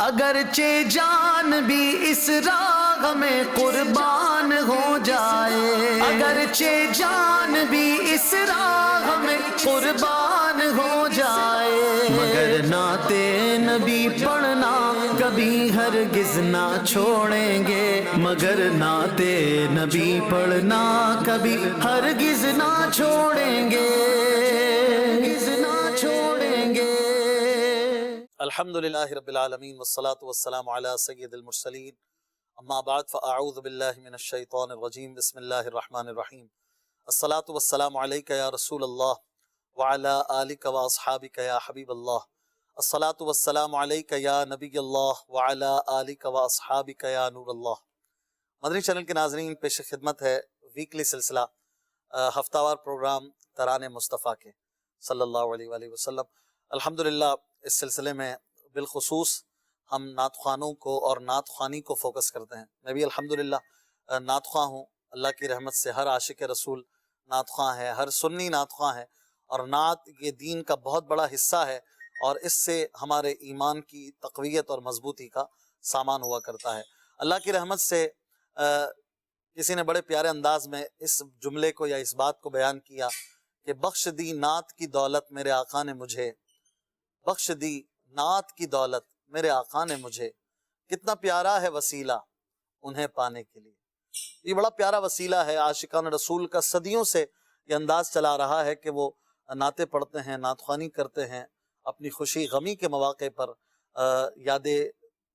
اگرچہ جان بھی اس راہ میں قربان ہو جائے، اگرچہ جان بھی اس راہ میں قربان ہو جائے، مگر نعت نبی پڑھنا کبھی ہرگز نہ چھوڑیں گے، مگر نعت نبی پڑھنا کبھی ہرگز نہ چھوڑیں گے، ہرگز نہ چھوڑیں گے۔ الحمدللہ رب العالمین والصلاة والسلام علی سید المرسلین، اما بعد فاعوذ باللہ من الشیطان الرجیم، بسم اللہ الرحمن الرحیم۔ الصلاة والسلام علیک یا رسول اللہ وعلی آلک واصحابک یا حبیب اللہ، الصلاة والسلام علیک یا نبی اللہ وعلی آلک واصحابک یا نور اللہ۔ مدنی چینل کے ناظرین، پیش خدمت ہے ویکلی سلسلہ ہفتہ وار پروگرام ترانہ مصطفیٰ کے صلی اللہ علیہ وآلہ وسلم۔ الحمدللہ اس سلسلے میں بالخصوص ہم نعت خوانوں کو اور نعت خوانی کو فوکس کرتے ہیں۔ میں بھی الحمدللہ نعت خواں ہوں، اللہ کی رحمت سے ہر عاشق رسول نعت خواں ہے، ہر سنی نعت خواں ہے، اور نعت یہ دین کا بہت بڑا حصہ ہے، اور اس سے ہمارے ایمان کی تقویت اور مضبوطی کا سامان ہوا کرتا ہے۔ اللہ کی رحمت سے کسی نے بڑے پیارے انداز میں اس جملے کو یا اس بات کو بیان کیا کہ بخش دی نعت کی دولت میرے آقا نے مجھے، بخش دی نعت کی دولت میرے آقا نے مجھے، کتنا پیارا ہے وسیلہ انہیں پانے کے لیے۔ یہ بڑا پیارا وسیلہ ہے، عاشقان رسول کا صدیوں سے یہ انداز چلا رہا ہے کہ وہ نعتیں پڑھتے ہیں، نعت خوانی کرتے ہیں، اپنی خوشی غمی کے مواقع پر یاد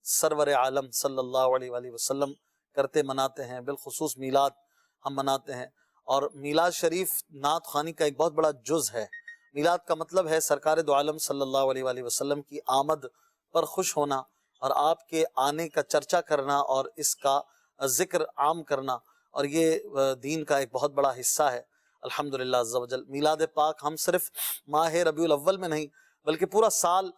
سرور عالم صلی اللہ علیہ وآلہ وسلم کرتے مناتے ہیں۔ بالخصوص میلاد ہم مناتے ہیں، اور میلاد شریف نعت خوانی کا ایک بہت بڑا جز ہے۔ میلاد کا مطلب ہے سرکار دو عالم صلی اللہ علیہ وآلہ وسلم کی آمد پر خوش ہونا، اور آپ کے آنے کا چرچا کرنا اور اس کا ذکر عام کرنا، اور یہ دین کا ایک بہت بڑا حصہ ہے الحمدللہ عز و جل۔ میلاد پاک ہم صرف ماہ ربیع الاول میں نہیں بلکہ پورا سال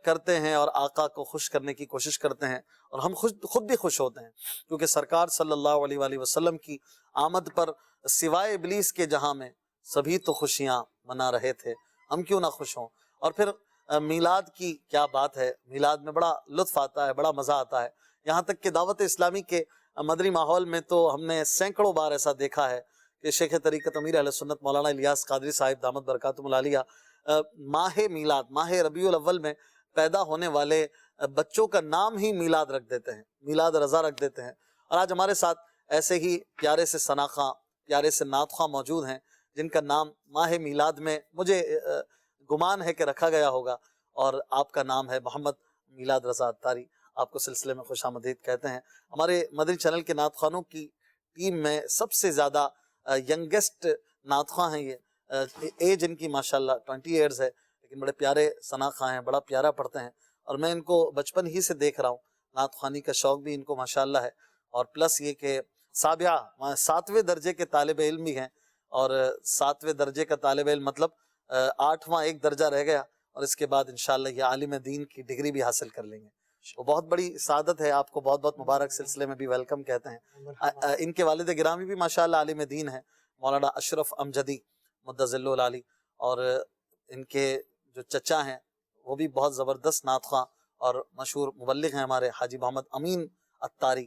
کرتے ہیں، اور آقا کو خوش کرنے کی کوشش کرتے ہیں، اور ہم خود بھی خوش ہوتے ہیں، کیونکہ سرکار صلی اللہ علیہ وآلہ وسلم کی آمد پر سوائے ابلیس کے جہاں میں سبھی تو خوشیاں منا رہے تھے، ہم کیوں نہ خوش ہوں۔ اور پھر میلاد کی کیا بات ہے، میلاد میں بڑا لطف آتا ہے، بڑا مزہ آتا ہے، یہاں تک کہ دعوت اسلامی کے مدنی ماحول میں تو ہم نے سینکڑوں بار ایسا دیکھا ہے کہ شیخ طریقت امیر اہل سنت مولانا الیاس قادری صاحب دامت برکاتہم العالیہ ماہ میلاد، ماہ ربیع الاول میں پیدا ہونے والے بچوں کا نام ہی میلاد رکھ دیتے ہیں، میلاد رضا رکھ دیتے ہیں۔ اور آج ہمارے ساتھ ایسے ہی پیارے سے ثناخواں، پیارے سے نعت خواں موجود ہیں جن کا نام ماہ میلاد میں مجھے گمان ہے کہ رکھا گیا ہوگا، اور آپ کا نام ہے محمد میلاد رضا عطاری۔ آپ کو سلسلے میں خوش آمدید کہتے ہیں۔ ہمارے مدنی چینل کے نعت خوانوں کی ٹیم میں سب سے زیادہ ینگسٹ نعت خواں ہیں، یہ ایج ان کی ماشاءاللہ 20 ایئرز ہے، لیکن بڑے پیارے ثنا خواں ہیں، بڑا پیارا پڑھتے ہیں، اور میں ان کو بچپن ہی سے دیکھ رہا ہوں، نعت خوانی کا شوق بھی ان کو ماشاءاللہ ہے، اور پلس یہ کہ سابعہ 7ویں درجے کے طالب علم بھی ہیں، اور 7ویں درجے کا طالب علم مطلب 8واں ایک درجہ رہ گیا، اور اس کے بعد انشاءاللہ یہ عالم دین کی ڈگری بھی حاصل کر لیں گے۔ وہ بہت بڑی سعادت ہے، آپ کو بہت بہت مبارک، سلسلے میں بھی ویلکم کہتے ہیں۔ ان کے والد گرامی بھی ماشاءاللہ عالم دین ہیں، مولانا اشرف امجدی مدظل العالی، اور ان کے جو چچا ہیں وہ بھی بہت زبردست نعت خواں اور مشہور مبلغ ہیں، ہمارے حاجی محمد امین عطاری۔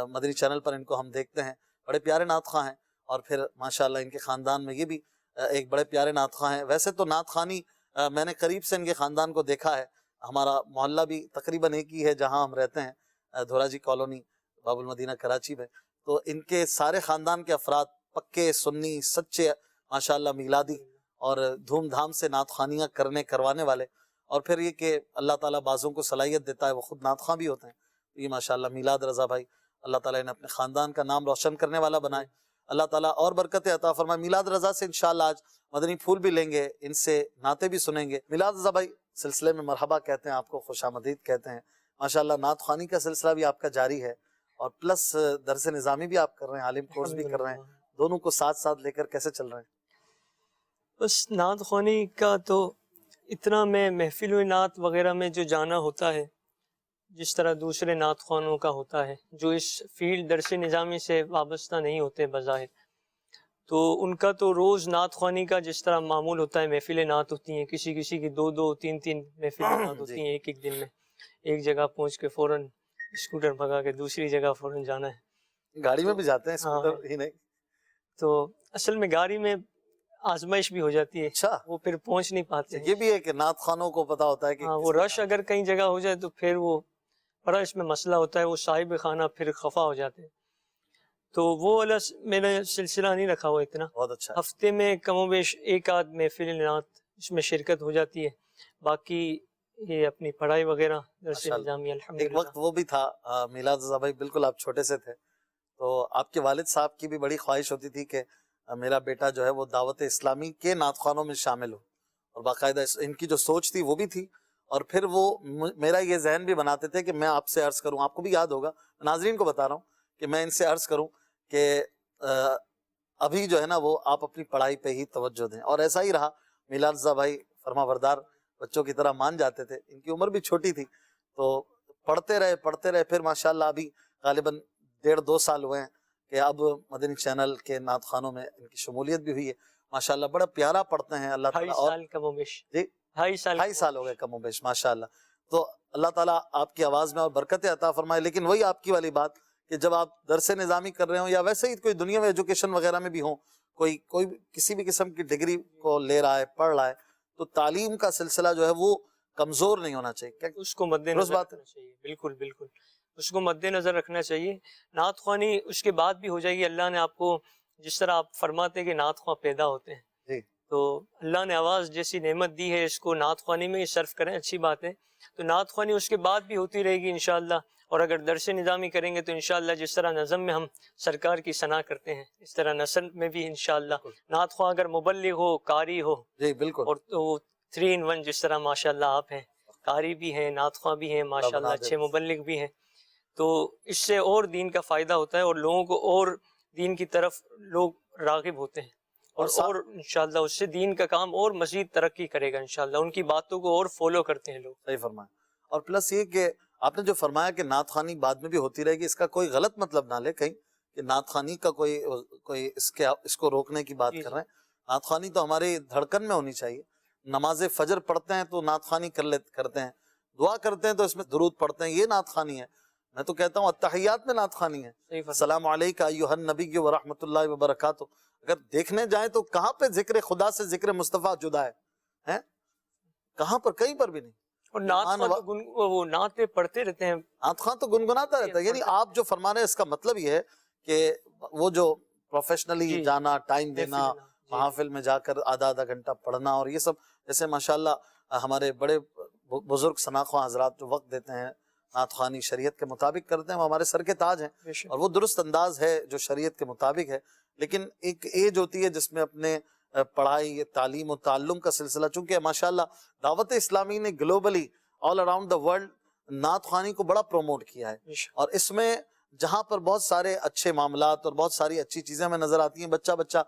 مدنی چینل پر ان کو ہم دیکھتے ہیں، بڑے پیارے نعت خواں ہیں، اور پھر ماشاءاللہ ان کے خاندان میں یہ بھی ایک بڑے پیارے نعت خواں ہیں۔ ویسے تو نعت خوانی میں نے قریب سے ان کے خاندان کو دیکھا ہے، ہمارا محلہ بھی تقریباً ایک ہی ہے جہاں ہم رہتے ہیں، دھورا جی کالونی باب المدینہ کراچی میں، تو ان کے سارے خاندان کے افراد پکے سنی سچے ماشاءاللہ میلادی، اور دھوم دھام سے نعت خوانیاں کروانے والے، اور پھر یہ کہ اللہ تعالیٰ بعضوں کو صلاحیت دیتا ہے وہ خود نعت خواں بھی ہوتے ہیں۔ یہ ماشاءاللہ میلاد رضا بھائی، اللہ تعالیٰ نے اپنے خاندان کا نام روشن کرنے والا بنائے، اللہ تعالیٰ اور برکت عطا فرمائے۔ میلاد رضا سے انشاءاللہ آج مدنی پھول بھی لیں گے، ان سے نعتیں بھی سنیں گے۔ میلاد رضا بھائی سلسلے میں مرحبا کہتے ہیں، آپ کو خوش آمدید کہتے ہیں۔ ماشاءاللہ نعت خوانی کا سلسلہ بھی آپ کا جاری ہے، اور پلس درس نظامی بھی آپ کر رہے ہیں، عالم کورس بھی کر رہے ہیں، دونوں کو ساتھ ساتھ لے کر کیسے چل رہے ہیں؟ بس نعت خوانی کا تو اتنا میں محفل و نعت وغیرہ میں جو جانا ہوتا ہے، جس طرح دوسرے نعت خوانوں کا ہوتا ہے جو اس فیلڈ درس نظامی سے وابستہ نہیں ہوتے بظاہر، تو ان کا تو روز نعت خوانی کا جس طرح معمول ہوتا ہے، محفل نعت ہوتی ہیں، کسی کی 2-2 3-3 محفل نعت ہوتی ہیں ایک دن میں، ایک جگہ پہنچ کے فوراً اسکوٹر بھگا کے دوسری جگہ فوراً جانا ہے. گاڑی میں بھی جاتے ہیں ہاں اسکوٹر ہی نہیں؟ تو اصل میں گاڑی میں آزمائش بھی ہو جاتی ہے, اچھا وہ پھر پہنچ نہیں پاتے ہیں. یہ بھی ہے کہ نعت خوانوں کو پتا ہوتا ہے کہ ہاں وہ رش اگر کہیں جگہ ہو جائے تو پھر وہ بڑا اس میں مسئلہ ہوتا ہے, وہ صاحب خانہ پھر خفا ہو جاتے ہیں. تو وہ والا میں نے سلسلہ نہیں رکھا ہوا اتنا. بہت اچھا. ہفتے میں کم و بیش ایک آدھ محفل نعت اس میں شرکت ہو جاتی ہے, باقی یہ اپنی پڑھائی وغیرہ درس نظامی ایک الحمدللہ. وقت وہ بھی تھا میلاد رضا بھائی, بالکل آپ چھوٹے سے تھے تو آپ کے والد صاحب کی بھی بڑی خواہش ہوتی تھی کہ میرا بیٹا جو ہے وہ دعوت اسلامی کے نعت خوانوں میں شامل ہو, اور باقاعدہ ان کی جو سوچ تھی وہ بھی تھی. اور پھر وہ میرا یہ ذہن بھی بناتے تھے کہ میں آپ سے عرض کروں, آپ کو بھی یاد ہوگا, ناظرین کو بتا رہا ہوں کہ میں ان سے عرض کروں کہ ابھی جو ہے نا وہ آپ اپنی پڑھائی پہ ہی توجہ دیں. اور ایسا ہی رہا. میلاد رضا بھائی فرما بردار بچوں کی طرح مان جاتے تھے, ان کی عمر بھی چھوٹی تھی تو پڑھتے رہے. پھر ماشاءاللہ ابھی غالباً 1.5-2 سال ہوئے ہیں کہ اب مدنی چینل کے نعت خوانوں میں ان کی شمولیت بھی ہوئی ہے ماشاءاللہ. بڑا پیارا پڑھتے ہیں اللہ تعالیٰ. 2.5 سال کم و بیش. جی 2.5 سال ہو گئے کم و بیش ماشاءاللہ. تو اللہ تعالیٰ آپ کی آواز میں اور برکتیں عطا فرمائے. لیکن وہی آپ کی والی بات کہ جب آپ درس نظامی کر رہے ہوں یا ویسے ہی کوئی دنیا میں ایجوکیشن وغیرہ میں بھی ہوں, کوئی کسی بھی قسم کی ڈگری کو لے رہا ہے, پڑھ رہا ہے, تو تعلیم کا سلسلہ جو ہے وہ کمزور نہیں ہونا چاہیے. اس کو مد نظر رکھنا چاہیے. بالکل بالکل اس کو مد نظر رکھنا چاہیے. نعت خوانی اس کے بعد بھی ہو جائے گی. اللہ نے آپ کو جس طرح آپ فرماتے ہیں کہ نعت خواں پیدا ہوتے ہیں, جی تو اللہ نے آواز جیسی نعمت دی ہے, اس کو نعت خوانی میں ہی صرف کریں, اچھی بات ہے. تو نعت خوانی اس کے بعد بھی ہوتی رہے گی انشاءاللہ. اور اگر درس نظامی کریں گے تو انشاءاللہ جس طرح نظم میں ہم سرکار کی ثنا کرتے ہیں, اس طرح نثر میں بھی انشاءاللہ نعت خواں اگر مبلغ ہو, قاری ہو, جی بالکل, اور تو 3 in 1 جس طرح ماشاءاللہ آپ ہیں, قاری بھی ہیں, نعت خواں بھی ہیں ماشاءاللہ, اچھے مبلغ بھی ہیں, تو اس سے اور دین کا فائدہ ہوتا ہے اور لوگوں کو اور دین کی طرف لوگ راغب ہوتے ہیں. اور انشاءاللہ اس سے دین کا کام اور مزید ترقی کرے گا انشاءاللہ. ان کی باتوں کو اور فالو کرتے ہیں لوگ. صحیح فرمایا. اور پلس یہ کہ آپ نے جو فرمایا کہ نعت خوانی بعد میں بھی ہوتی رہے گی, اس کا کوئی غلط مطلب نہ لے کہیں کہ نعت خوانی کا کوئی اس کو روکنے کی بات کر رہے ہیں. نعت خوانی تو ہماری دھڑکن میں ہونی چاہیے. نماز فجر پڑھتے ہیں تو نعت خوانی کرتے ہیں, دعا کرتے ہیں تو اس میں درود پڑھتے ہیں, یہ نعت خوانی ہے. میں تو کہتا ہوں التحیات میں نعت خوانی ہے. السلام علیکہ ایھا النبی ورحمۃ اللہ وبرکاتہ. اگر دیکھنے جائیں تو کہاں پہ ذکر خدا سے ذکر مصطفیٰ جدا ہے؟ کہاں پر؟ کہیں پر بھی نہیں. اور وہ نعتیں پڑھتے رہتے ہیں, نعت خواں تو گنگناتا رہتا ہے. یعنی آپ جو فرما رہے ہیں اس کا مطلب یہ ہے کہ وہ جو پروفیشنلی جانا, ٹائم دینا, محافل میں جا کر آدھا گھنٹہ پڑھنا, اور یہ سب جیسے ماشاءاللہ ہمارے بڑے بزرگ ثنا خواں حضرات جو وقت دیتے ہیں نعت خوانی شریعت کے مطابق کرتے ہیں, وہ ہمارے سر کے تاج ہیں, اور وہ درست انداز ہے جو شریعت کے مطابق ہے. لیکن ایک ایج ہوتی ہے جس میں اپنے پڑھائی, تعلیم و تعلم کا سلسلہ, چونکہ ماشاءاللہ دعوت اسلامی نے globally all around the world نعت خوانی کو بڑا پروموٹ کیا ہے, اور اس میں جہاں پر بہت سارے اچھے معاملات اور بہت ساری اچھی چیزیں ہمیں نظر آتی ہیں, بچہ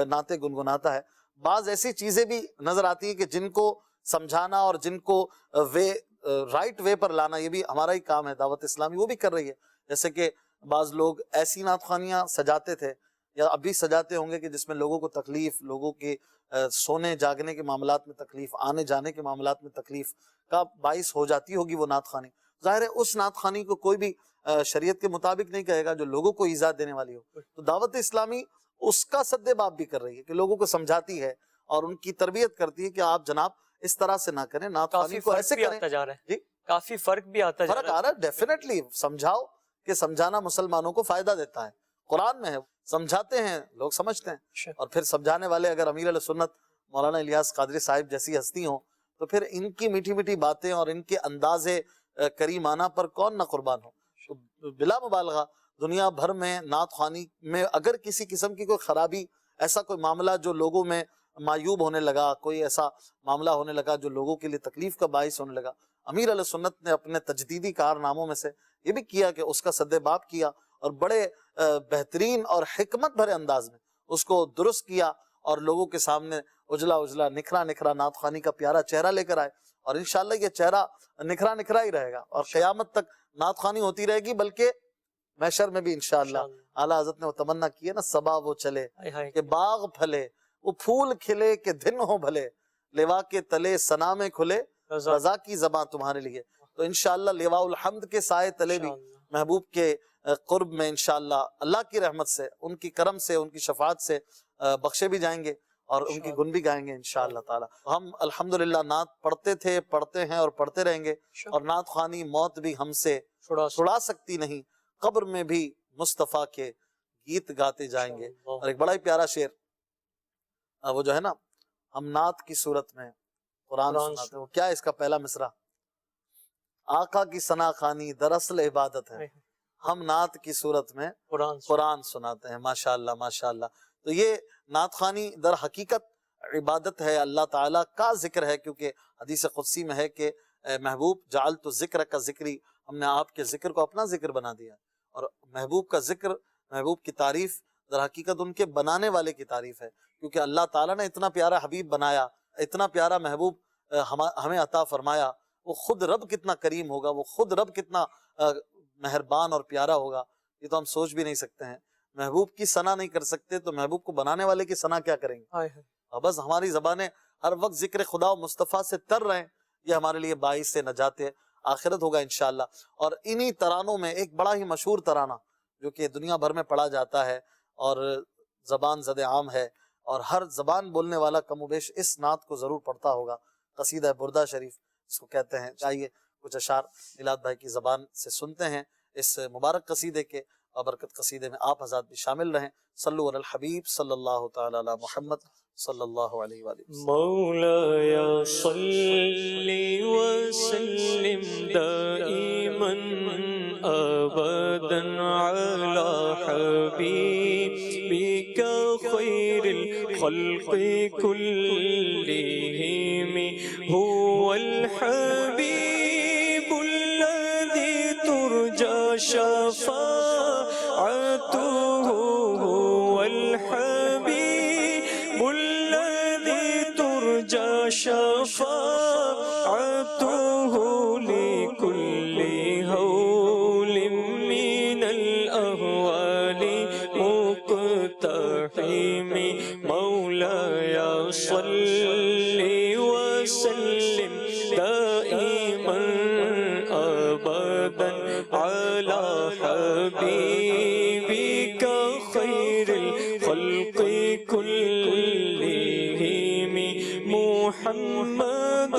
نعتیں گنگناتا ہے, بعض ایسی چیزیں بھی نظر آتی ہیں کہ جن کو سمجھانا اور جن کو رائٹ وے پر لانا یہ بھی ہمارا ہی کام ہے. دعوت اسلامی وہ بھی کر رہی ہے. جیسے کہ بعض لوگ ایسی نعت خوانیاں سجاتے تھے یا ابھی سجاتے ہوں گے کہ جس میں لوگوں کو تکلیف, لوگوں کے سونے جاگنے کے معاملات میں تکلیف, آنے جانے کے معاملات میں تکلیف کا باعث ہو جاتی ہوگی وہ نعت خوانی. ظاہر ہے اس نعت خوانی کو کوئی بھی شریعت کے مطابق نہیں کہے گا جو لوگوں کو ایذا دینے والی ہو. تو دعوت اسلامی اس کا سد باب بھی کر رہی ہے کہ لوگوں کو سمجھاتی ہے اور ان کی تربیت کرتی ہے کہ آپ جناب اس طرح سے نہ کریں, نعت خوانی کو ایسے کریں. جی کافی فرق بھی آتا جا رہا ہے. ڈیفینیٹلی سمجھاؤ کہ سمجھانا مسلمانوں کو فائدہ دیتا ہے. قرآن میں ہے, سمجھاتے ہیں لوگ سمجھتے ہیں, اور پھر سمجھانے والے اگر امیر علیہ سنت مولانا الیاس قادری صاحب جیسی ہستی ہوں تو پھر ان کی میٹھی میٹھی باتیں اور ان کے انداز کریمانہ پر کون نہ قربان ہو. بلا مبالغہ دنیا بھر میں نعت خوانی میں اگر کسی قسم کی کوئی خرابی, ایسا کوئی معاملہ جو لوگوں میں معیوب ہونے لگا, کوئی ایسا معاملہ ہونے لگا جو لوگوں کے لیے تکلیف کا باعث ہونے لگا, امیر علیہ سنت نے اپنے تجدیدی کارناموں میں سے یہ بھی کیا کہ اس کا سد باب کیا اور بڑے بہترین اور حکمت بھرے انداز میں اس کو درست کیا, اور لوگوں کے سامنے اجلا نکھرا نعت خوانی کا پیارا چہرہ لے کر آئے. اور انشاءاللہ یہ چہرہ نکھرا ہی رہے گا اور قیامت تک نعت خوانی ہوتی رہے گی, بلکہ محشر میں بھی انشاءاللہ. اعلیٰ حضرت نے وہ تمنا کی ہے نا, صبا وہ چلے کہ باغ پھلے, وہ پھول کھلے کہ دن ہو بھلے, لیوا کے تلے سنا میں کھلے, رضا کی زباں تمہارے لیے. تو انشاءاللہ لواء الحمد کے سائے تلے بھی محبوب کے قرب میں انشاءاللہ اللہ کی رحمت سے، ان کی کرم سے، ان کی شفاعت سے بخشے بھی جائیں گے اور ان کی گن بھی گائیں گے انشاءاللہ تعالی۔ ہم الحمدللہ نعت پڑھتے تھے، پڑھتے ہیں اور پڑھتے رہیں گے، اور نعت خوانی موت بھی ہم سے چھڑا سکتی نہیں، قبر میں بھی مصطفیٰ کے گیت گاتے جائیں گے۔ اور ایک بڑا ہی پیارا شعر وہ جو ہے نا، ہم نعت کی صورت میں قرآن سناتے ہیں، وہ کیا ہے اس کا پہلا مصرع؟ آقا کی ثنا خوانی دراصل عبادت ہے، ہم نعت کی صورت میں قرآن سناتے ہیں۔ ماشاءاللہ ماشاءاللہ۔ تو یہ نعت خوانی در حقیقت عبادت ہے، اللہ تعالیٰ کا ذکر ہے، کیونکہ حدیث قدسی میں ہے کہ اے محبوب جعلت ذکر کا ذکری، ہم نے آپ کے ذکر کو اپنا ذکر بنا دیا۔ اور محبوب کا ذکر، محبوب کی تعریف در حقیقت ان کے بنانے والے کی تعریف ہے، کیونکہ اللہ تعالیٰ نے اتنا پیارا حبیب بنایا، اتنا پیارا محبوب ہمیں عطا فرمایا، وہ خود رب کتنا کریم ہوگا، وہ خود رب کتنا مہربان اور پیارا ہوگا، یہ تو ہم سوچ بھی نہیں سکتے ہیں۔ محبوب کی ثنا نہیں کر سکتے تو محبوب کو بنانے والے کی ثنا کیا کریں گے؟ بس ہماری زبانیں ہر وقت ذکر خدا و مصطفیٰ سے تر رہیں، یہ ہمارے لیے باعث نجات آخرت ہوگا انشاءاللہ۔ اور انہی ترانوں میں ایک بڑا ہی مشہور ترانہ جو کہ دنیا بھر میں پڑھا جاتا ہے اور زبان زد عام ہے، اور ہر زبان بولنے والا کم و بیش اس نعت کو ضرور پڑھتا ہوگا، قصیدہ بردہ شریف جس کو کہتے ہیں۔ چاہیے کچھ اشعار میلاد بھائی کی زبان سے سنتے ہیں اس مبارک قصیدے کے، اور برکت قصیدے میں آپ حضرات بھی شامل رہیں۔ صلو علی الحبیب صلی اللہ تعالی علی محمد صلی اللہ علیہ وآلہ وسلم۔ مولایا صلی وسلم دائما ابدا علی حبیبک خیر الخلق کلہم هو الحبیب الذی ترجى شفاعته هو الحبیب الذی ترجى شفاعته لكل هول من الأهوال مقتحم مولاي صل وسلم دائما أبدا على حبيبك خير الخلق كلهم محمد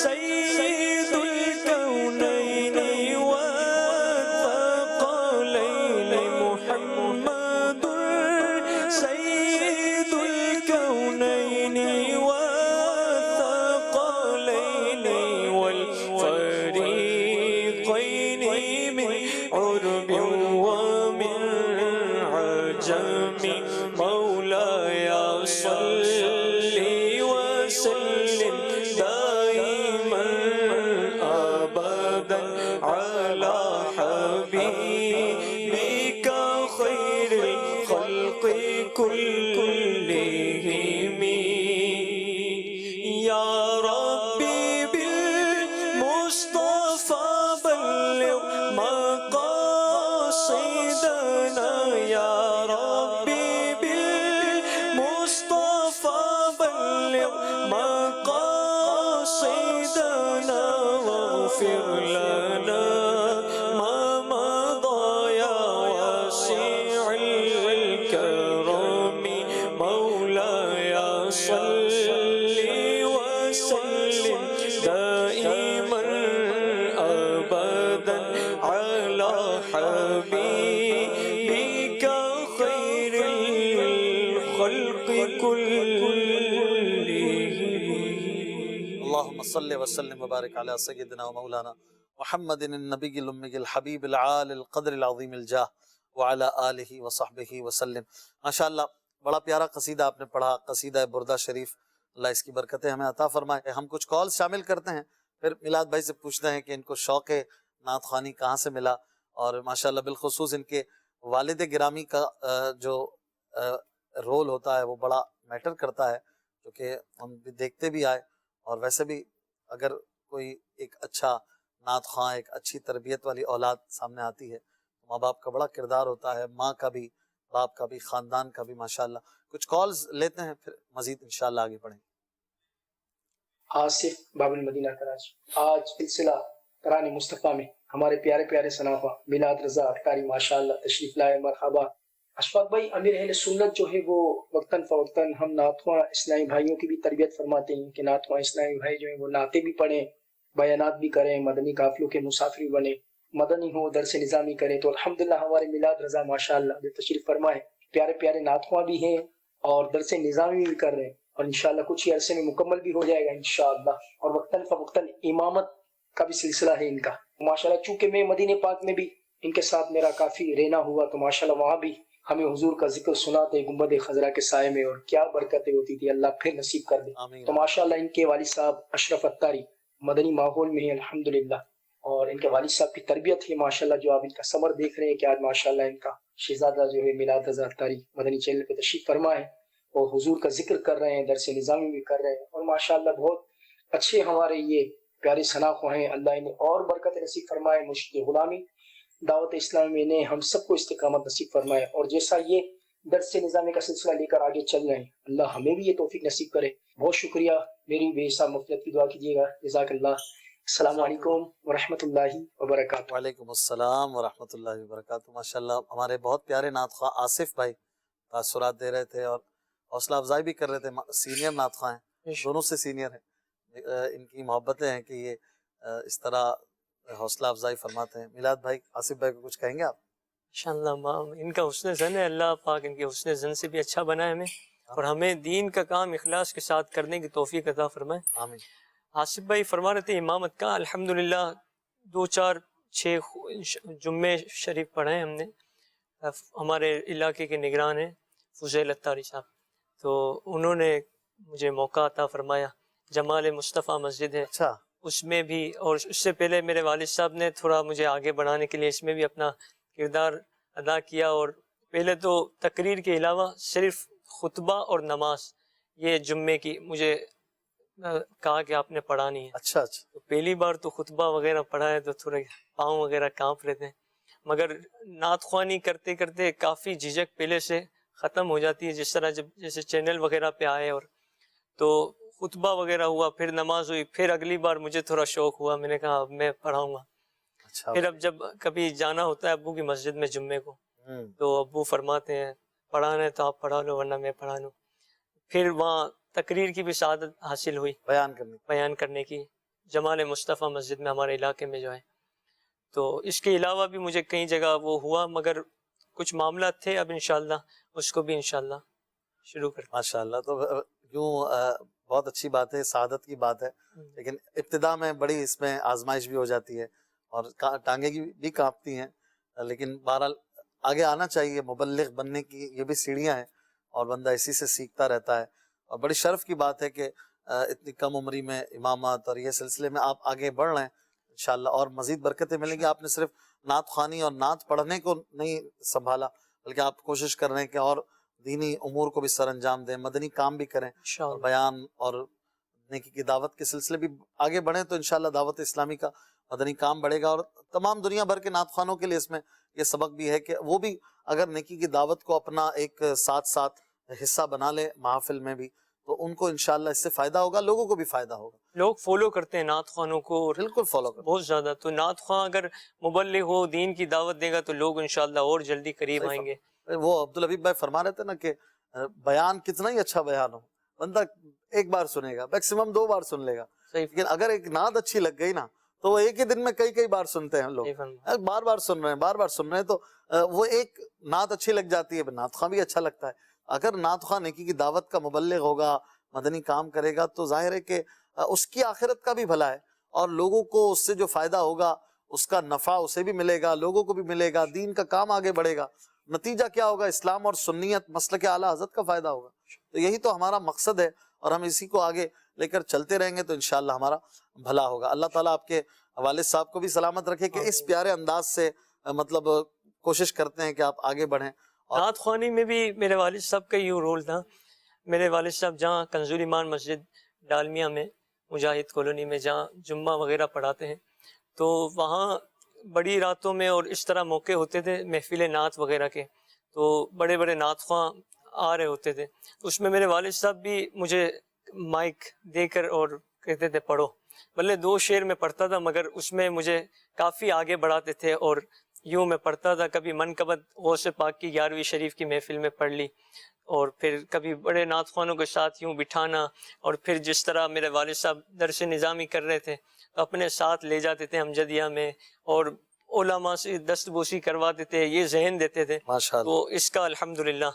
سيد الكونين والثقلين محمد سيد الكونين والثقلين والفريقين من عرب ومن عجم مولاي صل وسلم دائما ابدا على حبيبك خير الخلق كلهم يا ربي بالمصطفى بلغ مقاصدنا يا ربي بالمصطفى بلغ مقاصدنا واغفر لنا ما مضى يا واسع الكرم مولاي صل وسلم دائما ابدا على حبيبك خير الخلق كلهم اللهم صل وسلم وبارك على سيدنا ومولانا محمد النبي الأمي الحبيب العال القدر العظيم الجاه وعلى آلہ وصحبہ وسلم۔ ماشاءاللہ بڑا پیارا قصیدہ آپ نے پڑھا، قصیدہ بردہ شریف، اللہ اس کی برکتیں ہمیں عطا فرمائے۔ ہم کچھ کال شامل کرتے ہیں، پھر میلاد بھائی سے پوچھتے ہیں کہ ان کو شوق نعت خوانی کہاں سے ملا، اور ماشاءاللہ بالخصوص ان کے والد گرامی کا جو رول ہوتا ہے وہ بڑا میٹر کرتا ہے، جو کہ ہم بھی دیکھتے بھی آئے، اور ویسے بھی اگر کوئی ایک اچھا نعت خواں، ایک اچھی تربیت والی اولاد سامنے آتی ہے تو ماں باپ کا بڑا کردار ہوتا ہے، ماں کا بھی، باپ کا بھی، خاندان کا بھی ماشاءاللہ۔ کچھ کالز لیتے ہیں پھر مزید انشاءاللہ آگے پڑھیں۔ آصف باب المدینہ کراچی۔ آج سلسلہ قرآن مصطفیٰ میں ہمارے پیارے پیارے سنافہ میلاد رضا اختاری ماشاءاللہ تشریف لائے، مرحبا۔ اشفاق بھائی، امیر اہل سنت جو ہے وہ وقتاً فوقتاً ہم نعت خواں اسلامی بھائیوں کی بھی تربیت فرماتے ہیں کہ نعت خواں اسلامی بھائی جو ہیں وہ نعتیں بھی پڑھیں، بیانات بھی کریں، مدنی قافلوں کے مسافر بھی بنیں، مدنی ہو، درس نظامی کریں۔ تو الحمدللہ ہمارے میلاد رضا ماشاءاللہ جو تشریف فرمائے پیارے پیارے نعت خواں بھی ہیں اور درس نظامی بھی کر رہے ہیں، اور انشاءاللہ کچھ ہی عرصے میں مکمل بھی ہو جائے گا انشاءاللہ۔ اور وقتاً فوقتاً امامت کا بھی سلسلہ ہے ان کا ماشاءاللہ۔ چونکہ میں مدینہ پاک میں بھی ان کے ساتھ میرا کافی رہنا ہوا، تو ماشاءاللہ وہاں بھی ہمیں حضور کا ذکر سناتے گنبد خضرا کے سائے میں، اور کیا برکتیں ہوتی تھی، اللہ پھر نصیب کر دے۔ آمین۔ تو ماشاءاللہ ان کے والد صاحب اشرف اتاری مدنی ماحول میں ہیں الحمدللہ، اور ان کے والد صاحب کی تربیت ہے ماشاءاللہ، جو آپ ان کا ثمر دیکھ رہے ہیں کہ آج ماشاءاللہ ان کا شہزادہ جو ہے میلاد رضا اتاری مدنی چینل پہ تشریف فرما ہے اور حضور کا ذکر کر رہے ہیں، درس نظامی بھی کر رہے ہیں، اور ماشاءاللہ بہت اچھے ہمارے یہ پیارے ثناخو ہیں۔ اللہ انہیں اور برکت نصیب فرمائے، مرشد غلامی دعوت اسلامی نے ہم سب کو استقامت نصیب فرمائے، اور جیسا یہ درس نظامی کا سلسلہ لے کر آگے چل رہے ہیں، اللہ ہمیں بھی یہ توفیق نصیب کرے۔ بہت شکریہ، میری بے حساب مغفرت کی دعا کیجیے گا، جزاک اللہ۔ السلام علیکم ورحمۃ اللہ وبرکاتہ۔ وعلیکم السلام ورحمۃ اللہ وبرکاتہ۔ ماشاءاللہ ہمارے بہت پیارے نعت خواں آصف بھائی تاثرات دے رہے تھے اور حوصلہ افزائی بھی کر رہے تھے، سینئر نعت خواں ہیں، دونوں سے سینئر ہیں، ان کی محبتیں ہیں کہ یہ اس طرح حوصلہ افزائی فرماتے ہیں۔ میلاد بھائی، آصف بھائی کو کچھ کہیں گے آپ؟ انشاءاللہ ان کا حسن زن ہے، اللہ پاک ان کے حسن زن سے بھی اچھا بنائے ہمیں، اور ہمیں دین کا کام اخلاص کے ساتھ کرنے کی توفیق عطا فرمائے۔ آمین۔ آصف بھائی فرما رہے تھے امامت کا، الحمدللہ 2-4-6 جمعے شریف پڑھے ہیں ہم نے۔ ہمارے علاقے کے نگران ہیں فضیل اتاری صاحب، تو انہوں نے مجھے موقع عطا فرمایا، جمال مصطفیٰ مسجد ہے اچھا، اس میں بھی، اور اس سے پہلے میرے والد صاحب نے تھوڑا مجھے آگے بڑھانے کے لیے اس میں بھی اپنا کردار ادا کیا، اور پہلے تو تقریر کے علاوہ صرف خطبہ اور نماز یہ جمعے کی مجھے کہا کہ آپ نے پڑھانی ہے۔ اچھا اچھا، تو پہلی بار تو خطبہ وغیرہ پڑھا ہے تو تھوڑے پاؤں وغیرہ کانپ رہتے ہیں، مگر نعت خوانی کرتے کرتے کافی جھجک پہلے سے ختم ہو جاتی ہے، جس طرح جیسے چینل وغیرہ پہ آئے اور تو خطبہ وغیرہ ہوا، پھر نماز ہوئی، پھر اگلی بار مجھے تھوڑا شوق ہوا، میں نے کہا اب میں پڑھاؤں گا۔ اچھا، پھر اب جب کبھی جانا ہوتا ہے ابو کی مسجد میں جمعے کو، تو ابو فرماتے ہیں پڑھانا ہے تو آپ پڑھا لو ورنہ میں پڑھا لوں۔ پھر وہاں تقریر کی بھی سعادت حاصل ہوئی، بیان کرنے کی، جمال مصطفیٰ مسجد میں ہمارے علاقے میں جو ہے۔ تو اس کے علاوہ بھی مجھے کئی جگہ وہ ہوا، مگر کچھ معاملات تھے، اب انشاءاللہ اس کو بھی انشاءاللہ شروع کرتے ہیں۔ ماشاءاللہ، تو یوں بہت اچھی بات ہے، سعادت کی بات ہے، لیکن ابتدا میں بڑی اس میں آزمائش بھی ہو جاتی ہے اور ٹانگیں بھی کانپتی ہیں، لیکن بہرحال آگے آنا چاہیے۔ مبلغ بننے کی یہ بھی سیڑھیاں ہیں اور بندہ اسی سے سیکھتا رہتا ہے، اور بڑی شرف کی بات ہے کہ اتنی کم عمری میں امامت اور یہ سلسلے میں آپ آگے بڑھ رہے ہیں انشاءاللہ، اور مزید برکتیں ملیں گی۔ آپ نے صرف نعت خوانی اور نعت پڑھنے کو نہیں سنبھالا، بلکہ آپ کوشش کر رہے ہیں کہ اور دینی امور کو بھی سر انجام دیں، مدنی کام بھی کریں، اور بیان اور نیکی کی دعوت کے سلسلے بھی آگے بڑھیں، تو انشاءاللہ دعوت اسلامی کا مدنی کام بڑھے گا، اور تمام دنیا بھر کے نعت خوانوں کے لیے اس میں یہ سبق بھی ہے کہ وہ بھی اگر نیکی کی دعوت کو اپنا ایک ساتھ حصہ بنا لے محافل میں بھی، تو ان کو انشاءاللہ اس سے فائدہ ہوگا، لوگوں کو بھی فائدہ ہوگا۔ لوگ فالو کرتے ہیں نعت خوانوں کو، اور بالکل فالو کریں، بہت زیادہ۔ تو نعت خواں اگر مبلغ ہو، دین کی دعوت دے گا تو لوگ انشاءاللہ اور جلدی قریب آئیں گے۔ وہ عبدالحبیب بھائی فرما رہے تھے نا کہ بیان کتنا ہی اچھا بیان ہو، بندہ ایک بار سنے گا، میکسیمم 2 بار سن لے گا، لیکن اگر ایک نعت اچھی لگ گئی نا تو وہ ایک ہی دن میں کئی بار سنتے ہیں لوگ، بار بار سن رہے ہیں، تو وہ ایک نعت اچھی لگ جاتی ہے، نعت خواں بھی اچھا لگتا ہے۔ اگر نعت خواں نیکی کی دعوت کا مبلغ ہوگا، مدنی کام کرے گا، تو ظاہر ہے کہ اس کی آخرت کا بھی بھلا ہے، اور لوگوں کو اس سے جو فائدہ ہوگا اس کا نفع اسے بھی ملے گا، لوگوں کو بھی ملے گا، دین کا کام آگے بڑھے گا۔ نتیجہ کیا ہوگا؟ اسلام اور سنیت مسلک اعلیٰ حضرت کا فائدہ ہوگا۔ تو یہی تو ہمارا مقصد ہے، اور ہم اسی کو آگے لے کر چلتے رہیں گے تو انشاءاللہ ہمارا بھلا ہوگا۔ اللہ تعالیٰ آپ کے والد صاحب کو بھی سلامت رکھے کہ اس پیارے انداز سے مطلب کوشش کرتے ہیں کہ آپ آگے بڑھیں۔ نعت خوانی میں بھی میرے والد صاحب کا یہ رول تھا۔ میرے والد صاحب جہاں کنزور ایمان مسجد ڈالمیہ میں مجاہد کالونی میں جہاں جمعہ وغیرہ پڑھاتے ہیں، تو وہاں بڑی راتوں میں اور اس طرح موقع ہوتے تھے محفل نعت وغیرہ کے، تو بڑے بڑے نعت خواں آ رہے ہوتے تھے، اس میں میرے والد صاحب بھی مجھے مائک دے کر اور کہتے تھے پڑھو، بلے 2 شعر میں پڑھتا تھا مگر اس میں مجھے کافی آگے بڑھاتے تھے، اور یوں میں پڑھتا تھا، کبھی منقبت غوث پاک کی 11ویں شریف کی محفل میں پڑھ لی، اور پھر کبھی بڑے نعت خوانوں کے ساتھ یوں بٹھانا، اور پھر جس طرح میرے والد صاحب درس نظامی کر رہے تھے تو اپنے ساتھ لے جاتے تھے امجدیہ میں، اور علماء سے دست بوسی کرواتے تھے، یہ ذہن دیتے تھے. ماشاءاللہ تو اس کا الحمدللہ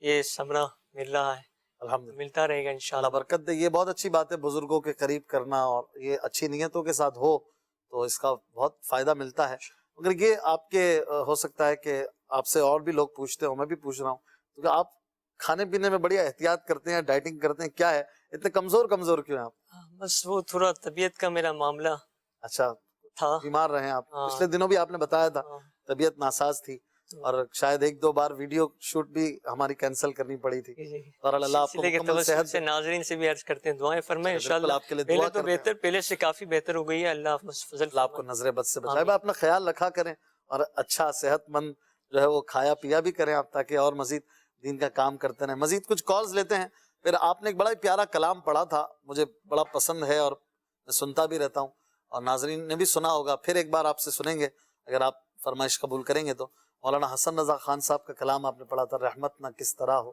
یہ ثمرہ مل رہا ہے، الحمدللہ ملتا رہے گا اللہ انشاءاللہ. برکت دے. یہ بہت اچھی بات ہے بزرگوں کے قریب کرنا، اور یہ اچھی نیتوں کے ساتھ ہو تو اس کا بہت فائدہ ملتا ہے. مگر یہ آپ کے ہو سکتا ہے کہ آپ سے اور بھی لوگ پوچھتے ہوں، میں بھی پوچھ رہا ہوں، کیونکہ آپ کھانے پینے میں بڑی احتیاط کرتے ہیں، ڈائٹنگ کرتے ہیں، کیا ہے اتنے کمزور کیوں ہیں آپ؟ بس وہ تھوڑا طبیعت کا میرا معاملہ اچھا تھا. بیمار رہے ہیں آپ؟ ہاں. پچھلے دنوں بھی آپ نے بتایا تھا ہاں. طبیعت ناساز تھی، اور شاید 1-2 بار ویڈیو شوٹ بھی ہماری کینسل کرنی پڑی تھی. اور اللہ آپ کو سلسلے کے مکمل توسط صحت سے ناظرین سے بھی عرض کرتے ہیں دعائیں فرمائیں بالکل انشاءاللہ. آپ کے لیے پہلے دعا تو کرتے ہیں. بہتر، پہلے سے کافی بہتر ہو گئی ہے. اللہ بس فضل اللہ آپ کو فرمائے. نظر بد سے بچائے. آمین. بھائی اپنا خیال رکھا کریں، اور اچھا صحت مند جو ہے وہ کھایا پیا بھی کریں آپ، تاکہ اور مزید دین کا کام کرتے رہیں. مزید کچھ کالز لیتے ہیں. پھر آپ نے ایک بڑا ہی پیارا کلام پڑھا تھا، مجھے بڑا پسند ہے اور میں سنتا بھی رہتا ہوں، اور ناظرین نے بھی سنا ہوگا. پھر ایک بار آپ سے سنیں گے اگر آپ فرمائش قبول کریں گے تو. مولانا حسن رضا خان صاحب کا کلام آپ نے پڑھا تھا، رحمت نہ کس طرح ہو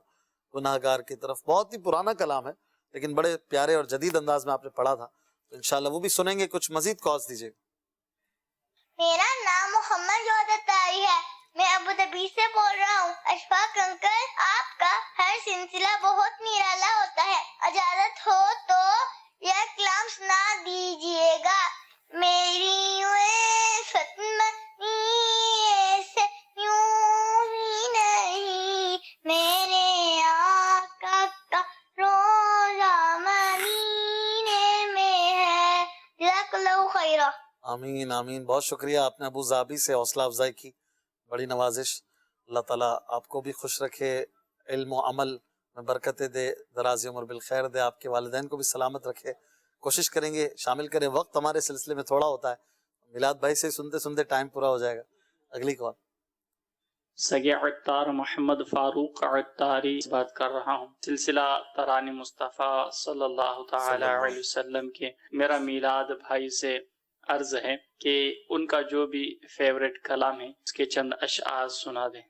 گناہ گار کی طرف. بہت ہی پرانا کلام ہے لیکن بڑے پیارے اور جدید انداز میں آپ نے پڑھا تھا، تو انشاءاللہ وہ بھی سنیں گے. کچھ مزید کالز دیجیے. میرا نام محمد جودت طاہری ہے، میں ابو دھابی سے بول رہا ہوں. اشفاق انکل، آپ کا ہر سلسلہ بہت نرالا ہوتا ہے، اجازت ہو تو یہ کلام سنا دیجیے گا. میری فتم سے یوں ہی نہیں، میرے آقا کا روزہ مدینے میں ہے. جزاک اللہ خیرہ. آمین آمین. بہت شکریہ، آپ نے ابو ظبی سے حوصلہ افزائی کی، بڑی نوازش. اللہ تعالیٰ آپ کو بھی خوش رکھے، علم و عمل میں برکتیں دے، دراز عمر بالخیر دے، آپ کے والدین کو بھی سلامت رکھے. کوشش کریں گے شامل کریں. وقت ہمارے سلسلے میں تھوڑا ہوتا ہے، میلاد بھائی سے سنتے سنتے ٹائم پورا ہو جائے گا. اگلی کال. سگے عطار محمد فاروق عطاری بات کر رہا ہوں. سلسلہ ترانہ مصطفیٰ صلی اللہ تعالی علیہ وسلم کے میرا میلاد بھائی سے عرض ہے کہ ان کا جو بھی فیوریٹ کلام ہے اس کے چند اشعار سنا دیں.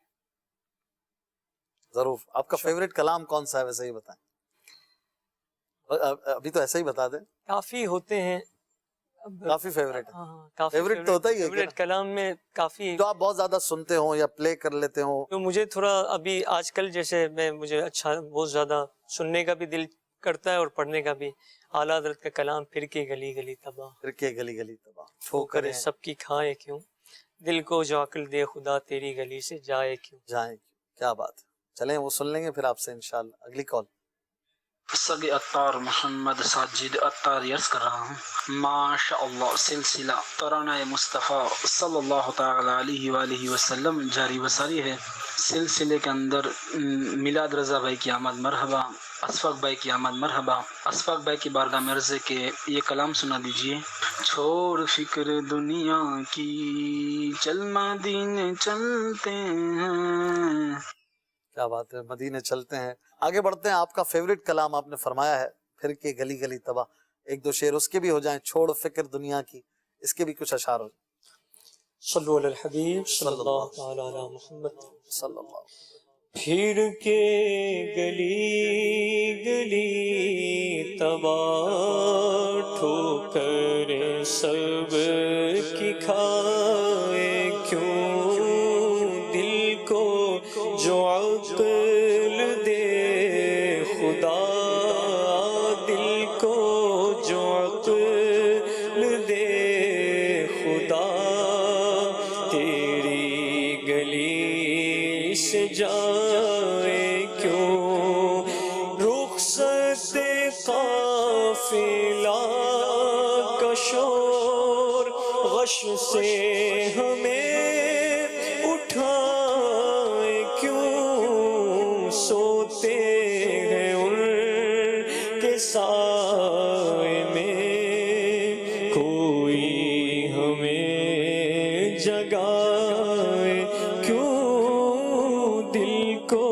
ضرور. آپ کا فیوریٹ کلام کون سا ہے ویسے ہی بتائیں. ابھی تو ایسا ہی بتا دیں. کافی ہوتے ہیں. کافی فیوریٹ ہے. ہاں کافی فیوریٹ تو ہوتا ہی ہے فیوریٹ کلام میں کافی جو آپ بہت زیادہ سنتے ہوں یا پلے کر لیتے ہوں. جو مجھے تھوڑا ابھی آج کل جیسے مجھے اچھا بہت زیادہ سننے کا بھی دل کرتا ہے اور پڑھنے کا بھی. اعلیٰ حضرت کا کلام، پھر کے گلی گلی تباہ، پھر کے گلی گلی تباہ، ٹھوکریں سب کی کھائے کیوں، دل کو جو عقل دے خدا تیری گلی سے جائے کیوں. جائیں. کیا بات ہے. چلیں وہ سن لیں گے پھر آپ سے انشاءاللہ. اگلی کال. سگے عطار محمد ساجد عطار عرض کر رہا ہوں. ماشاء اللہ سلسلہ ترانہ مصطفیٰ صلی اللہ تعالی علیہ وآلہ وسلم جاری وساری ہے. سلسلے کے اندر میلاد رضا بھائی کی آمد مرحبا، اشفاق بھائی کی آمد مرحبا. اشفاق بھائی کی بارگاہ میں عرض ہے کہ یہ کلام سنا دیجئے. چھوڑ فکر دنیا کی، چل مدینے چلتے ہیں. کیا بات ہے. مدینے چلتے ہیں. آگے بڑھتے ہیں. آپ کا فیوریٹ کلام آپ نے فرمایا ہے پھر کے گلی گلی تباہ. 1-2 شعر اس کے بھی ہو جائیں. چھوڑ فکر دنیا کی، اس کے بھی کچھ اشعار ہو جائیں. صلو علی الحبیب صلی اللہ تعالی علی محمد صلی اللہ. پھر کے گلی گلی تباہ، ٹھوکریں سب کی کھائے کیوں، دل کو جو عقل دے خدا، دل کو جو عقل دے خدا، تیری گلی سے جائے کیوں. رخصت قافلہ کا شور غش سے ہمیں اٹھائے کیوں، سوتے ہیں ان کے سائے میں، کوئی ہمیں جگائے کیوں، دل کو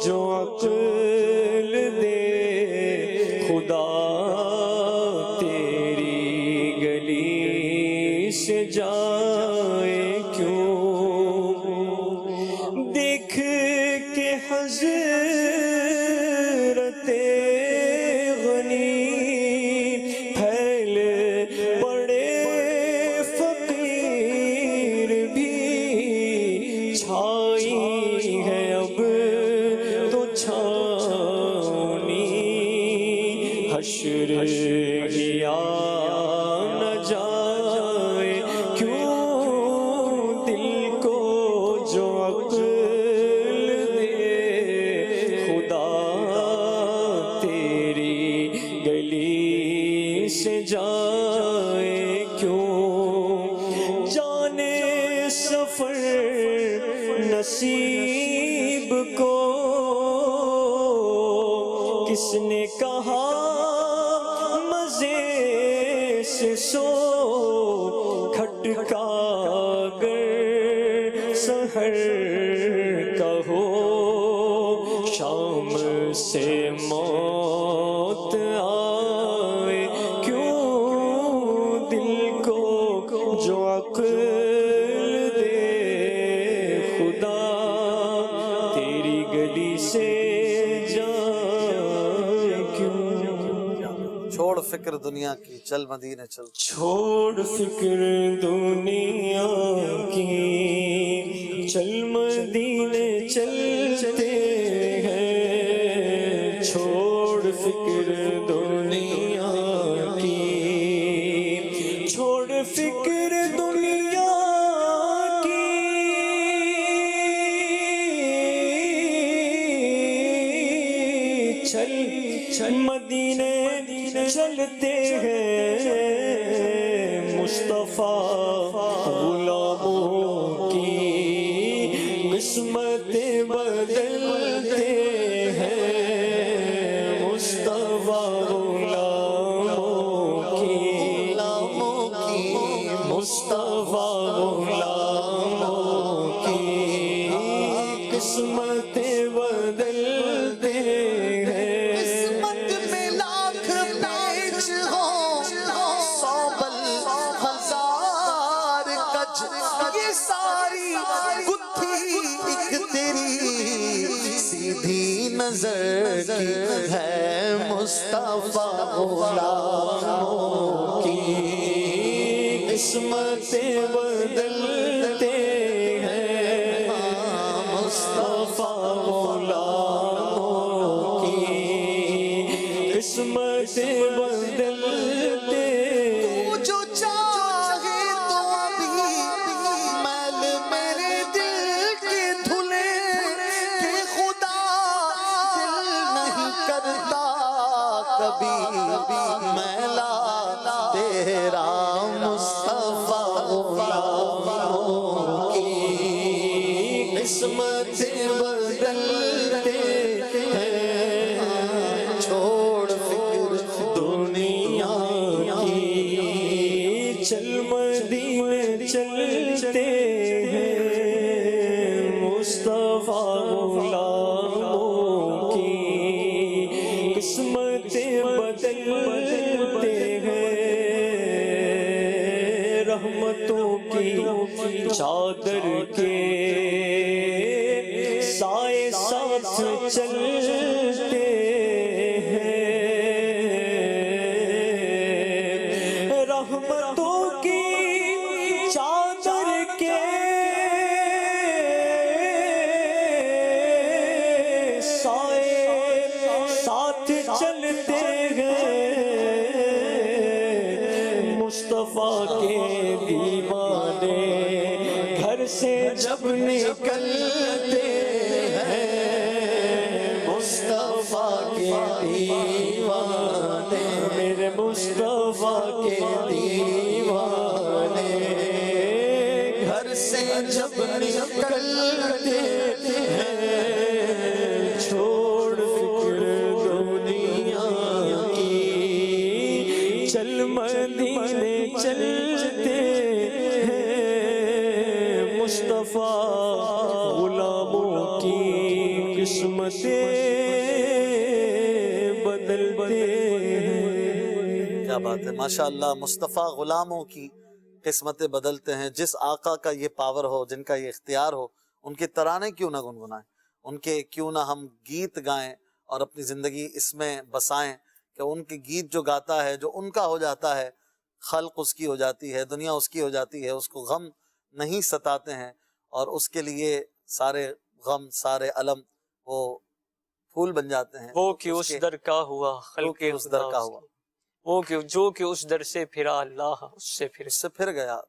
جو عقل دے خدا، تیری سفر نصیب کو کس نے کہا مزے سے سو کھٹکا گر سحر کا ہو شام سے موت آئے کیوں دل کو جو عقل دے خدا تیری گلی سے جائے کیوں چھوڑ فکر دنیا کی چل مدینے چل چھوڑ فکر دنیا کی چل مدینے چلتے ہیں چھوڑ فکر دنیا کی چھوڑ فکر دنیا کی چل مدینے چلتے ہیں مصطفیٰ غلاموں کی قسمت بدلتے ہیں مصطفیٰ غلاموں کی مصطفیٰ غلاموں کی قسمت بدلتے ہیں قسمت میں لاکھ پیچ ہو سو بل ہزار کج یہ ساری گتھی ایک تیری سیدھی نظر کی ہے مصطفیٰ غلاموں کی قسمت بدلتے ہیں مصطفیٰ غلاموں کی قسمت بدلتے جو چاہے تو ابھی میل میرے دل کے دھلے کہ خدا دل نہیں کرتا کبھی میلا تیرا مصطفیٰ غلاموں کی قسمت بدلتے ہیں چھوڑ فکر دنیا کی چل مدینے چلتے ہیں مصطفیٰ غلاموں کی قسمت بدلتے ہیں رحمتوں کی چادر کے سائے ساتھ چلتے ہیں رحمتوں کی چادر کے سائے ساتھ چلتے ہیں مصطفیٰ کے دیوانے گھر سے جب نکلتے ہیں مصطفیٰ کے دیوانے میرے مصطفیٰ کے دیوانے گھر سے جب نکلتے ہیں چھوڑ فکر دنیا کی چل مدینے چلتے ہیں مصطفیٰ غلاموں کی قسمتیں بدلتے ہیں کیا بات ہے ماشاءاللہ مصطفیٰ غلاموں کی قسمتیں بدلتے ہیں جس آقا کا یہ پاور ہو جن کا یہ اختیار ہو ان کے ترانے کیوں نہ گنگنائیں ان کے کیوں نہ ہم گیت گائیں اور اپنی زندگی اس میں بسائیں کہ ان کے گیت جو گاتا ہے جو ان کا ہو جاتا ہے خلق اس کی ہو جاتی ہے دنیا اس کی ہو جاتی ہے اس کو غم نہیں ستاتے ہیں اور اس کے لیے سارے غم سارے علم وہ پھول بن جاتے ہیں وہ کہ اس در کا ہوا خلق اس در کا ہوا وہ کہ جو کہ اس در سے پھرا اللہ اس سے پھر گیا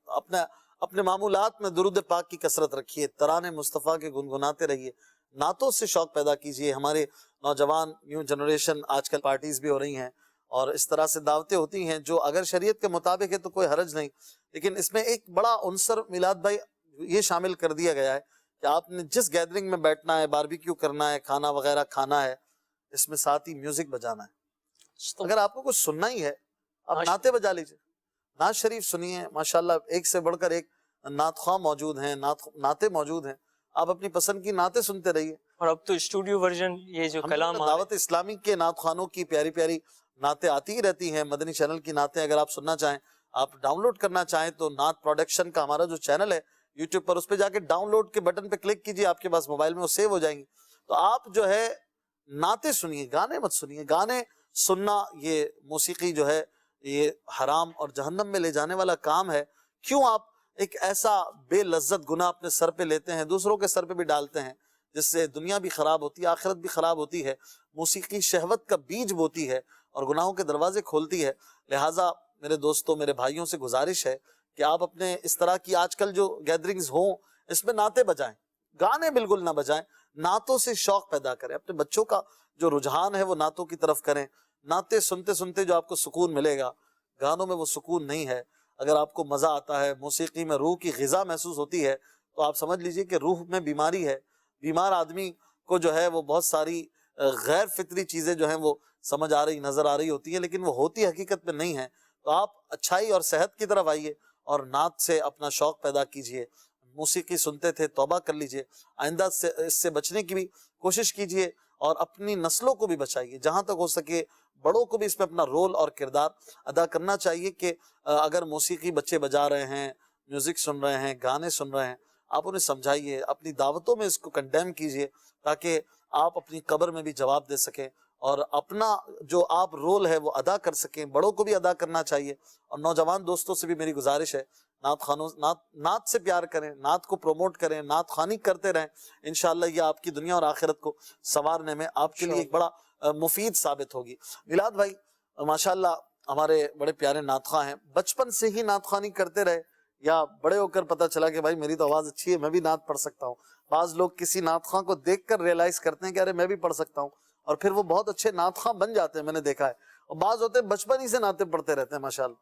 اپنے معمولات میں درود پاک کی کثرت رکھیے ترانے مصطفیٰ کے گنگناتے رہیے نعتوں سے شوق پیدا کیجیے ہمارے نوجوان نیو جنریشن آج کل پارٹیز بھی ہو رہی ہیں اور اس طرح سے دعوتیں ہوتی ہیں جو اگر شریعت کے مطابق ہے تو کوئی حرج نہیں لیکن اس میں ایک بڑا عنصر میلاد بھائی یہ شامل کر دیا گیا ہے کہ آپ نے جس گیدرنگ میں بیٹھنا ہے، باربیکیو کرنا ہے، کھانا وغیرہ کھانا ہے، اس میں ساتھ ہی میوزک بجانا ہے۔ اگر آپ کو کچھ سننا ہی ہے آپ نعتیں بجا لیجئے، نعت شریف سنیے، ماشاءاللہ ایک سے بڑھ کر ایک نعت خواہ موجود ہیں، نعتیں موجود ہیں، آپ اپنی پسند کی نعتیں سنتے رہیے۔ اور اب تو اسٹوڈیو ورژن یہ جو کلام دعوت اسلامی کے نعت خوانوں کی پیاری پیاری نعتیں آتی ہی رہتی ہیں، مدنی چینل کی نعتیں اگر آپ سننا چاہیں، آپ ڈاؤن لوڈ کرنا چاہیں تو نعت پروڈکشن کا ہمارا جو چینل ہے یوٹیوب پر، اس پہ جا کے ڈاؤن لوڈ کے بٹن پہ کلک کیجئے، آپ کے پاس موبائل میں وہ سیو ہو جائیں گی۔ تو آپ جو ہے نعتیں سنیے، گانے مت سنیے۔ گانے سننا یہ موسیقی جو ہے یہ حرام اور جہنم میں لے جانے والا کام ہے۔ کیوں آپ ایک ایسا بے لذت گناہ اپنے سر پہ لیتے ہیں، دوسروں کے سر پہ بھی ڈالتے ہیں، جس سے دنیا بھی خراب ہوتی ہے، آخرت بھی خراب ہوتی ہے۔ موسیقی شہوت کا بیج بوتی ہے اور گناہوں کے دروازے کھولتی ہے۔ لہٰذا میرے دوستوں، میرے بھائیوں سے گزارش ہے کہ آپ اپنے اس طرح کی آج کل جو گیدرنگز ہوں اس میں نعتیں بجائیں، گانے بالکل نہ بجائیں، نعتوں سے شوق پیدا کریں۔ اپنے بچوں کا جو رجحان ہے وہ نعتوں کی طرف کریں۔ نعتیں سنتے سنتے جو آپ کو سکون ملے گا، گانوں میں وہ سکون نہیں ہے۔ اگر آپ کو مزہ آتا ہے، موسیقی میں روح کی غذا محسوس ہوتی ہے، تو آپ سمجھ لیجئے کہ روح میں بیماری ہے۔ بیمار آدمی کو جو ہے وہ بہت ساری غیر فطری چیزیں جو ہیں وہ سمجھ آ رہی، نظر آ رہی ہوتی ہیں، لیکن وہ ہوتی حقیقت میں نہیں ہے۔ تو آپ اچھائی اور صحت کی طرف آئیے اور نعت سے اپنا شوق پیدا کیجئے۔ موسیقی سنتے تھے، توبہ کر لیجئے، آئندہ سے اس سے بچنے کی بھی کوشش کیجئے اور اپنی نسلوں کو بھی بچائیے۔ جہاں تک ہو سکے بڑوں کو بھی اس میں اپنا رول اور کردار ادا کرنا چاہیے کہ اگر موسیقی بچے بجا رہے ہیں، میوزک سن رہے ہیں، گانے سن رہے ہیں، آپ انہیں سمجھائیے، اپنی دعوتوں میں اس کو کنڈیم کیجئے تاکہ آپ اپنی قبر میں بھی جواب دے سکیں اور اپنا جو آپ رول ہے وہ ادا کر سکیں۔ بڑوں کو بھی ادا کرنا چاہیے۔ اور نوجوان دوستوں سے بھی میری گزارش ہے، نعت سے پیار کریں، نعت کو پروموٹ کریں، نعت خوانی کرتے رہیں۔ انشاءاللہ یہ آپ کی دنیا اور آخرت کو سنوارنے میں آپ کے لیے ایک بڑا مفید ثابت ہوگی۔ میلاد بھائی ماشاءاللہ ہمارے بڑے پیارے نعت خواہ ہیں، بچپن سے ہی نعت خوانی کرتے رہے یا بڑے ہو کر پتہ چلا کہ بھائی میری تو آواز اچھی ہے، میں بھی نعت پڑھ سکتا ہوں؟ بعض لوگ کسی نعت خواہ کو دیکھ کر ریئلائز کرتے ہیں کہ ارے میں بھی پڑھ سکتا ہوں، اور پھر وہ بہت اچھے نعت خواہ بن جاتے ہیں، میں نے دیکھا ہے۔ اور بعض ہوتے ہیں بچپن ہی سے نعتیں پڑھتے رہتے ہیں ماشاءاللہ۔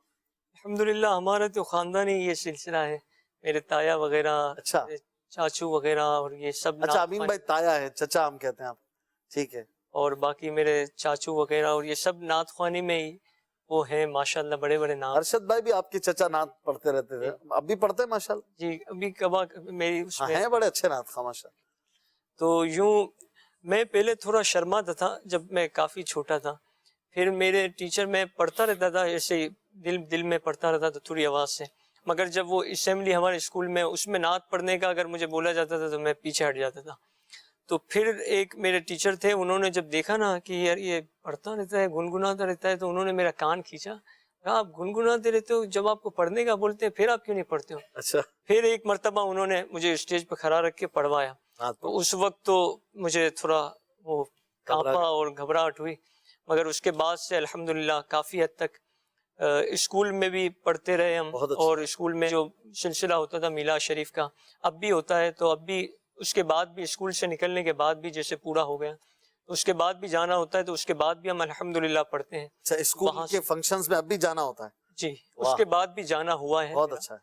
الحمدللہ ہمارا تو خاندانی یہ سلسلہ ہے، میرے تایا وغیرہ، اچھا چاچو وغیرہ اور یہ سب اچھا، امین بھائی تایا ہے، چچا ہم کہتے ہیں آپ، ٹھیک ہے۔ اور باقی میرے چاچو وغیرہ اور یہ سب نعت خوانی میں ہی وہ ہیں ماشاءاللہ، بڑے بڑے نعت۔ ارشد بھائی بھی آپ کے چچا نعت پڑھتے رہتے تھے، اب بھی پڑھتے ہیں ماشاءاللہ؟ جی ابھی کبا میری اس میں ہیں بڑے اچھے نعت خواہ ماشاءاللہ۔ تو یوں میں پہلے تھوڑا شرماتا تھا جب میں کافی چھوٹا تھا، پھر میرے ٹیچر میں پڑھتا رہتا تھا، ایسے دل میں پڑھتا رہتا تھا تھوڑی آواز سے، مگر جب وہ اسمبلی ہمارے اسکول میں اس میں نعت پڑھنے کا اگر مجھے بولا جاتا تھا تو میں پیچھے ہٹ جاتا تھا۔ تو پھر ایک میرے ٹیچر تھے، انہوں نے جب دیکھا نا کہ یار یہ پڑھتا رہتا ہے، گنگناتا رہتا ہے، تو انہوں نے میرا کان کھینچا، کہا آپ گنگناتے رہتے ہو، جب آپ کو پڑھنے کا بولتے ہیں پھر آپ کیوں نہیں پڑھتے ہو؟ اچھا، پھر ایک مرتبہ انہوں نے مجھے اسٹیج پہ کھڑا رکھ کے پڑھوایا، تو اس وقت تو مجھے تھوڑا وہ کانپا اور گھبراہٹ ہوئی، مگر اس کے بعد سے الحمدللہ کافی حد تک اسکول میں بھی پڑھتے رہے ہم، اور اسکول میں جو سلسلہ ہوتا تھا میلاد شریف کا اب بھی ہوتا ہے، تو اب بھی اس کے بعد بھی اسکول سے نکلنے کے بعد بھی جیسے پورا ہو گیا، اس کے بعد بھی جانا ہوتا ہے، تو اس کے بعد بھی ہم الحمدللہ پڑھتے ہیں۔ اچھا، اسکول کے فنکشنز میں اب بھی جانا ہوتا ہے؟ جی، اس کے بعد بھی جانا ہوا ہے۔ بہت اچھا ہے۔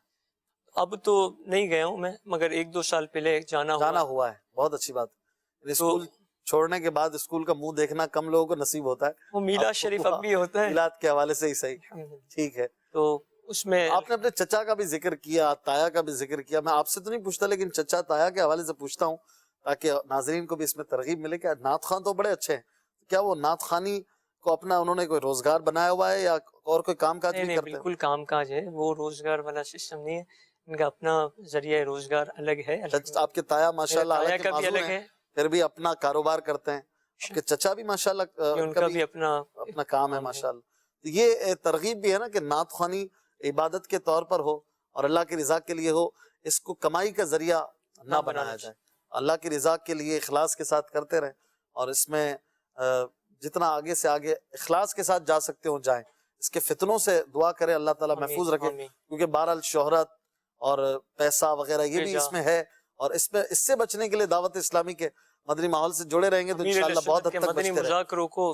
اب تو نہیں گیا ہوں میں، مگر 1-2 سال پہلے جانا ہوا ہے، بہت اچھی بات ہے۔ اسکول چھوڑنے کے بعد اسکول کا منہ دیکھنا کم لوگوں کو نصیب ہوتا ہے، وہ میلاد شریف اب بھی ہوتا ہے، میلاد کے حوالے سے ہی صحیح، ٹھیک ہے۔ تو اس میں آپ نے اپنے چچا کا بھی ذکر کیا، تایا کا بھی ذکر کیا، میں آپ سے تو نہیں پوچھتا لیکن چچا تایا کے حوالے سے پوچھتا ہوں تاکہ ناظرین کو بھی اس میں ترغیب ملے کہ نعت خوان تو بڑے اچھے ہیں، کیا وہ نعت خوانی کو اپنا انہوں نے کوئی روزگار بنایا ہوا ہے یا اور کوئی کام کاج بھی کرتے ہیں؟ بالکل کام کاج ہے، وہ روزگار والا سسٹم نہیں ہے، ان کا اپنا ذریعہ روزگار الگ ہے۔ آپ کے تایا ماشاءاللہ تایا کا بھی الگ ہے، پھر بھی اپنا کاروبار کرتے ہیں، آپ کے چچا بھی ماشاءاللہ ان کا بھی اپنا کام ہے ماشاءاللہ۔ یہ ترغیب بھی ہے نا کہ نعت خوانی عبادت کے طور پر ہو اور اللہ کی رضا کے لیے ہو، اس کو کمائی کا ذریعہ نہ بنایا جائے، اللہ کی رضا کے لیے اخلاص کے ساتھ کرتے رہیں، اور اس میں جتنا آگے سے آگے اخلاص کے ساتھ جا سکتے ہو جائیں۔ اس کے فتنوں سے دعا کریں اللہ تعالیٰ محفوظ رکھے، کیونکہ بہرحال شہرت اور پیسہ وغیرہ یہ بھی اس میں ہے، اور اس سے بچنے کے لیے دعوت اسلامی کے مدنی ماحول سے جڑے رہیں گے تو انشاءاللہ بہت حد تک مدنی بچتے رہیں۔ مذاکروں کو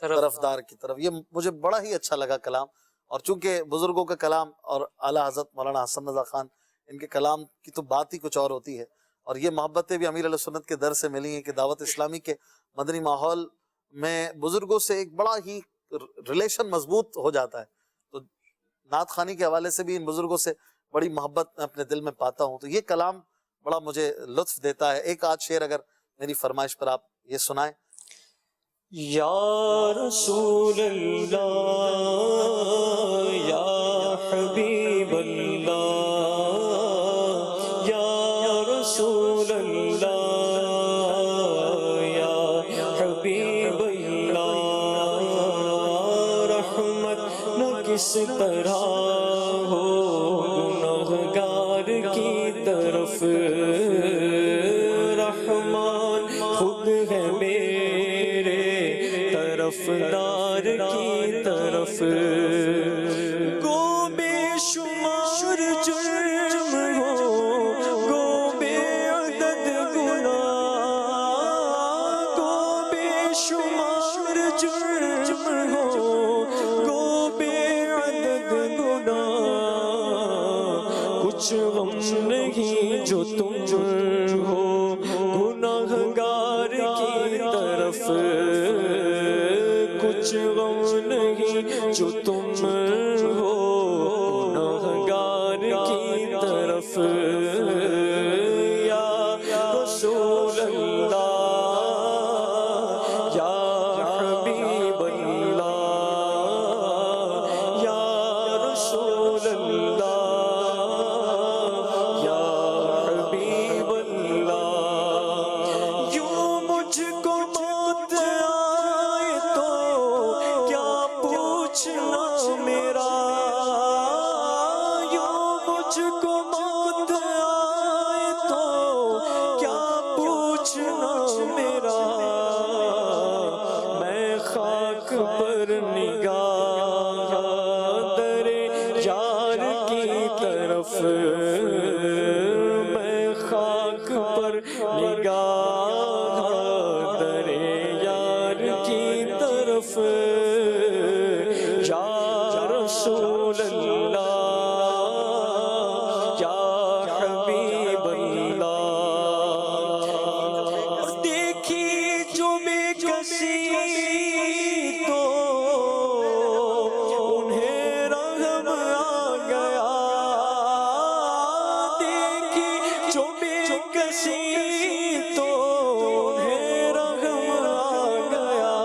طرفدار کی طرف. یہ مجھے بڑا ہی اچھا لگا کلام. اور چونکہ بزرگوں کا کلام اور اعلیٰ حضرت مولانا حسن رضا خان ان کے کلام کی تو بات ہی کچھ اور ہوتی ہے. اور یہ محبتیں بھی امیر علیہ سنت کے در سے ملی ہیں کہ دعوت اسلامی کے مدنی ماحول میں بزرگوں سے ایک بڑا ہی ریلیشن مضبوط ہو جاتا ہے. تو نعت خوانی کے حوالے سے بھی ان بزرگوں سے بڑی محبت میں اپنے دل میں پاتا ہوں. تو یہ کلام بڑا مجھے لطف دیتا ہے. ایک آدھ شعر اگر میری فرمائش پر آپ یہ سنائیں. یا رسول اللہ یا حبیب اللہ یا رسول اللہ یا حبیب اللہ رحمت نہ کس طرح ہو گنہگار کی طرف رحمان خود ہے میرے طرفدار کی طرف گو بے شمار جرم ہو گو بے عدد گناہ گو بے شمار جرم ہو گو بے عدد گناہ کچھ غم نہیں جو تم ہو گناہگار کی طرف کچھ غم نہیں جو تم ہو گناہگار کی طرف یا رسول اللہ یا حبیب اللہ یا رسول اللہ یا حبیب اللہ یوں مجھ کو موت آئے تو کیا پوچھنا میرا یوں مجھ کو موت آئے تو کیا پوچھنا میرا میں خاک پر نگاہ در یار کی طرف میں خاک پر نگاہ در یار کی طرف یا رسول اللہ یا حبیب اللہ دیکھی جو بے کسی تو انہیں رحم آ گیا دیکھی جو بے کسی تو انہیں رحم آ گیا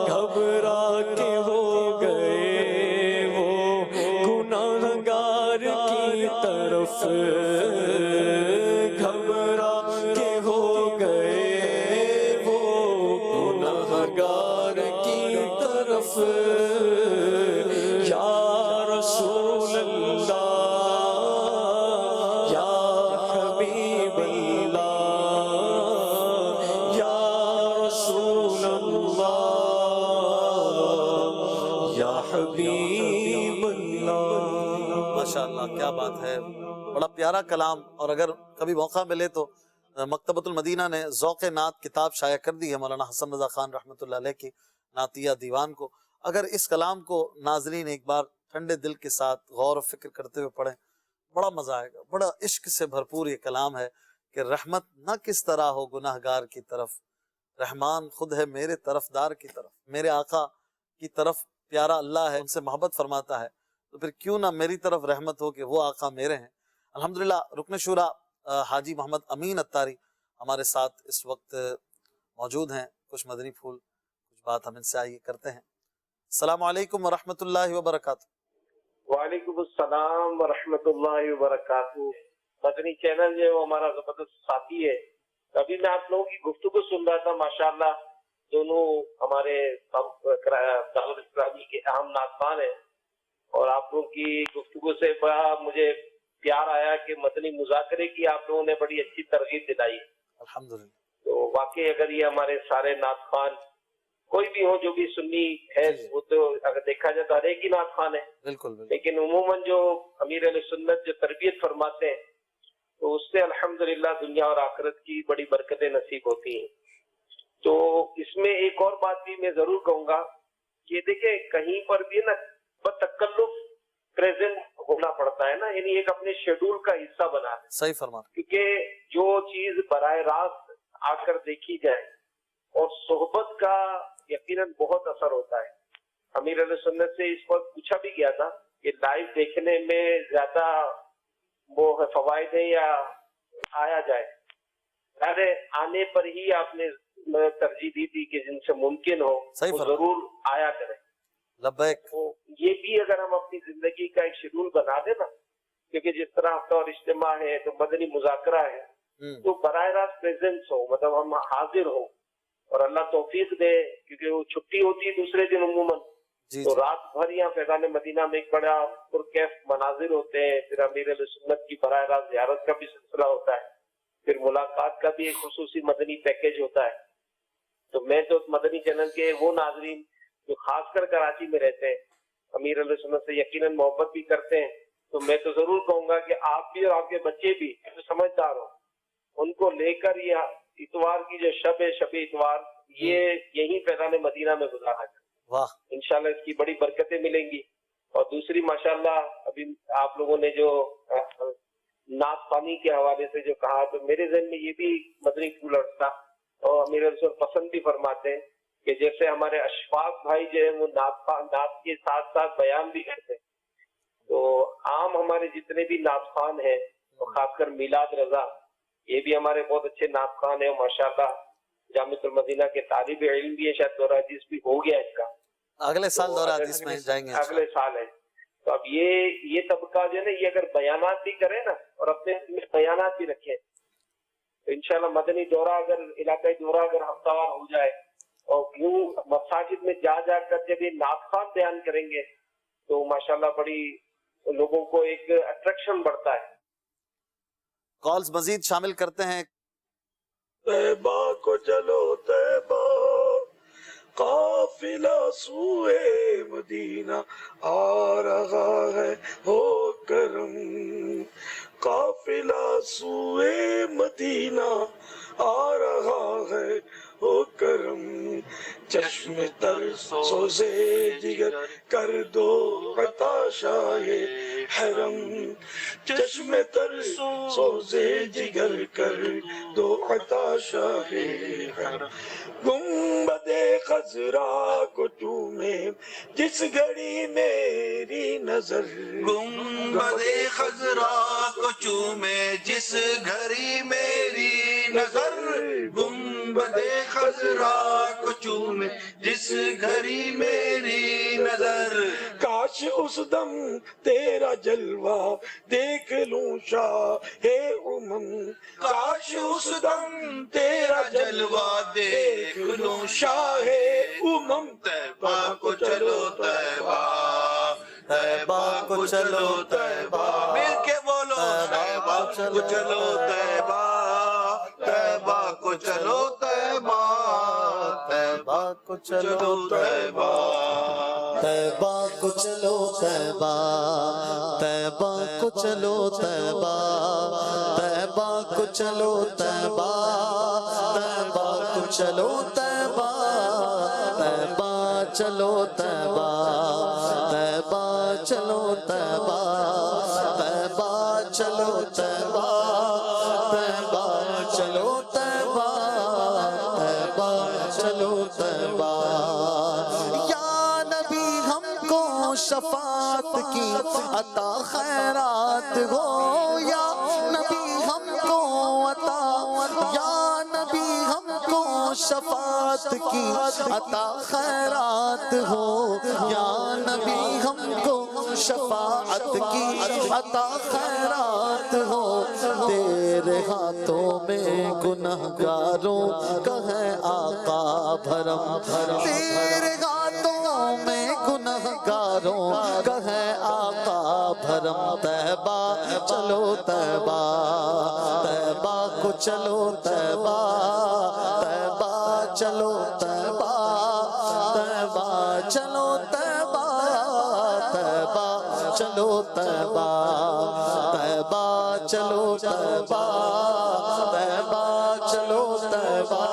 گھبرا کے ہو گئے وہ گناہگار کی طرف گھبرا کے ہو گئے وہ گناہگار کی طرف یا رسول اللہ یا حبیب اللہ یا رسول اللہ یا حبیب اللہ. ماشاءاللہ کیا بات ہے. بڑا پیارا کلام. اور اگر کبھی موقع ملے تو مکتبۃ المدینہ نے ذوق نعت کتاب شائع کر دی ہے مولانا حسن رضا خان رحمۃ اللہ علیہ کی نعتیہ دیوان کو. اگر اس کلام کو ناظرین ایک بار ٹھنڈے دل کے ساتھ غور و فکر کرتے ہوئے پڑھیں بڑا مزہ آئے گا. بڑا عشق سے بھرپور یہ کلام ہے کہ رحمت نہ کس طرح ہو گناہگار کی طرف رحمان خود ہے میرے طرفدار کی طرف. میرے آقا کی طرف پیارا اللہ ہے, ان سے محبت فرماتا ہے, تو پھر کیوں نہ میری طرف رحمت ہو کہ وہ آقا میرے ہیں. الحمدللہ رکن شورا حاجی محمد امین اتاری ہمارے ساتھ اس وقت موجود ہیں. کچھ مدنی پھول کچھ بات ہم ان سے آئیے کرتے ہیں. السلام علیکم ورحمۃ اللہ وبرکاتہ. وعلیکم السلام ورحمۃ اللہ وبرکاتہ. مدنی چینل جو ہے وہ ہمارا زبردست ساتھی ہے. ابھی میں آپ لوگوں کی گفتگو سن رہا تھا. ماشاءاللہ دونوں ہمارے دعوت اسلامی کے اہم ناظرین ہیں, اور آپ لوگوں کی گفتگو سے بڑا مجھے پیار آیا کہ مدنی مذاکرے کی آپ لوگوں نے بڑی اچھی ترغیب دلائی. الحمدللہ. تو واقعی اگر یہ ہمارے سارے نعت خوان کوئی بھی ہو جو بھی سنی ہے, وہ تو اگر دیکھا جائے تو ہر ایک ہی نعت خوان ہے, بالکل, لیکن عموماً جو امیر اہل سنت جو تربیت فرماتے ہیں تو اس سے الحمدللہ دنیا اور آخرت کی بڑی برکتیں نصیب ہوتی ہیں. تو اس میں ایک اور بات بھی میں ضرور کہوں گا کہ دیکھیں کہیں پر بھی نا بتکلف پریزنٹ ہونا پڑتا ہے نا، یعنی ایک اپنے شیڈول کا حصہ بنا ہے، صحیح فرما. کیونکہ جو چیز براہ راست آ کر دیکھی جائے اور صحبت کا یقیناً بہت اثر ہوتا ہے. امیر علیہ سنت سے اس وقت پوچھا بھی گیا تھا کہ لائیو دیکھنے میں زیادہ وہ فوائد ہیں یا آیا جائے. ارے آنے پر ہی آپ نے ترجیح دی تھی کہ جن سے ممکن ہو صحیح وہ فرما. ضرور آیا کریں. لبیک. تو یہ بھی اگر ہم اپنی زندگی کا ایک شیڈول بنا دیں نا، کیونکہ جس طرح ہفتہ اور اجتماع ہے تو مدنی مذاکرہ ہے، تو براہ راست پریزنس ہو، مطلب ہم حاضر ہو، اور اللہ توفیق دے کیونکہ وہ چھٹی ہوتی ہے دوسرے دن عموماً، تو رات بھر یہاں فیضان مدینہ میں ایک بڑا پرکیف مناظر ہوتے ہیں. پھر امیر علیہ سنت کی براہ راست زیارت کا بھی سلسلہ ہوتا ہے، پھر ملاقات کا بھی ایک خصوصی مدنی پیکیج ہوتا ہے. تو میں تو مدنی چینل کے وہ ناظرین جو خاص کر کراچی میں رہتے ہیں، امیر علیہ سنت سے یقیناً محبت بھی کرتے ہیں، تو میں تو ضرور کہوں گا کہ آپ بھی اور آپ کے بچے بھی جو سمجھدار ہو، ان کو لے کر یہ اتوار کی جو شب ہے، شب اتوار، یہ یہیں فیضان مدینہ میں گزارا جائے. واہ. انشاءاللہ اس کی بڑی برکتیں ملیں گی. اور دوسری ماشاءاللہ ابھی آپ لوگوں نے جو نعت خوانی کے حوالے سے جو کہا، تو میرے ذہن میں یہ بھی مدنی پھول اڑتا، اور امیر رسول پسند بھی فرماتے ہیں کہ جیسے ہمارے اشفاق بھائی جو ہیں وہ نعت کے ساتھ ساتھ بیان بھی کرتے ہیں، تو عام ہمارے جتنے بھی نعت خوان ہیں، خاص کر میلاد رضا، یہ بھی ہمارے بہت اچھے نعت خوان ہیں. ماشاءاللہ جامعۃ المدینہ کے طالب علم بھی ہے، شاید دورہ حدیث بھی ہو گیا اس کا، اگلے سال دورہ حدیث میں جائیں گے. اگلے سال ہے. تو اب یہ طبقہ جو ہے نا، یہ اگر بیانات بھی کرے نا اور اپنے بیانات بھی رکھیں، تو انشاءاللہ مدنی دورہ اگر علاقائی دورہ اگر ہفتہ وار ہو جائے اور یوں مساجد میں جا کر جب یہ نعت خوان بیان کریں گے تو ماشاءاللہ بڑی لوگوں کو ایک اٹریکشن بڑھتا ہے. کالز مزید شامل کرتے ہیں. طیبہ کو چلو طیبہ، قافلہ سوئے مدینہ آ رہا ہے ہو کرم، قافلہ سوئے مدینہ آ رہا ہے ہو کرم، چشم تر سوزے جگر کر دو عطا شاہ حرم، چشم تر سوزے جگر کر دو عطا شاہ حرم، گنبد خضرا کو چومے جس گھڑی میری نظر، گنبد خضرا کو چومے جس گھڑی میری نظر، گنبد خضرا کو چومے جس گھڑی میری نظر، کاش اس دم تیرا جلوہ دیکھ لوں شاہ امم، کاش اس دم تیرا جلوہ دیکھ لوں شاہ امم، طیبہ کو چلو طیبہ، طیبہ کو چلو طیبہ، مل کے بولو طیبہ کو چلو طیبہ، طیبہ کو چلو طیبہ، طیبہ کو چلو طیبہ، طیبہ کو چلو طیبہ، طیبہ کو چلو طیبہ، طیبہ کو چلو طیبہ، طیبہ کو چلو طیبہ، طیبہ چلو طیبہ، طیبہ چلو طیبہ، طیبہ چلو طیبہ، طیبہ چلو طیبہ، طیبہ چلو طیبہ. یا نبی ہم کو شفاعت کی عطا خیرات ہو، یا نبی ہم کو عطا، یا نبی ہم کو شفاعت کی عطا خیرات ہو، یا نبی ہم کو شفاعت کی عطا خیرات ہو، تیرے ہاتھوں میں گنہگاروں کا ہے آقا بھرم، تیرے ہاتھوں میں گنہگاروں کا ہے آقا بھرم. طیبہ چلو طیبہ، طیبہ کو چلو طیبہ، طیبہ چلو طیبہ، طیبہ چلو طیبہ، طیبہ چلو طیبہ، طیبہ چلو طیبہ، طیبہ چلو طیبہ،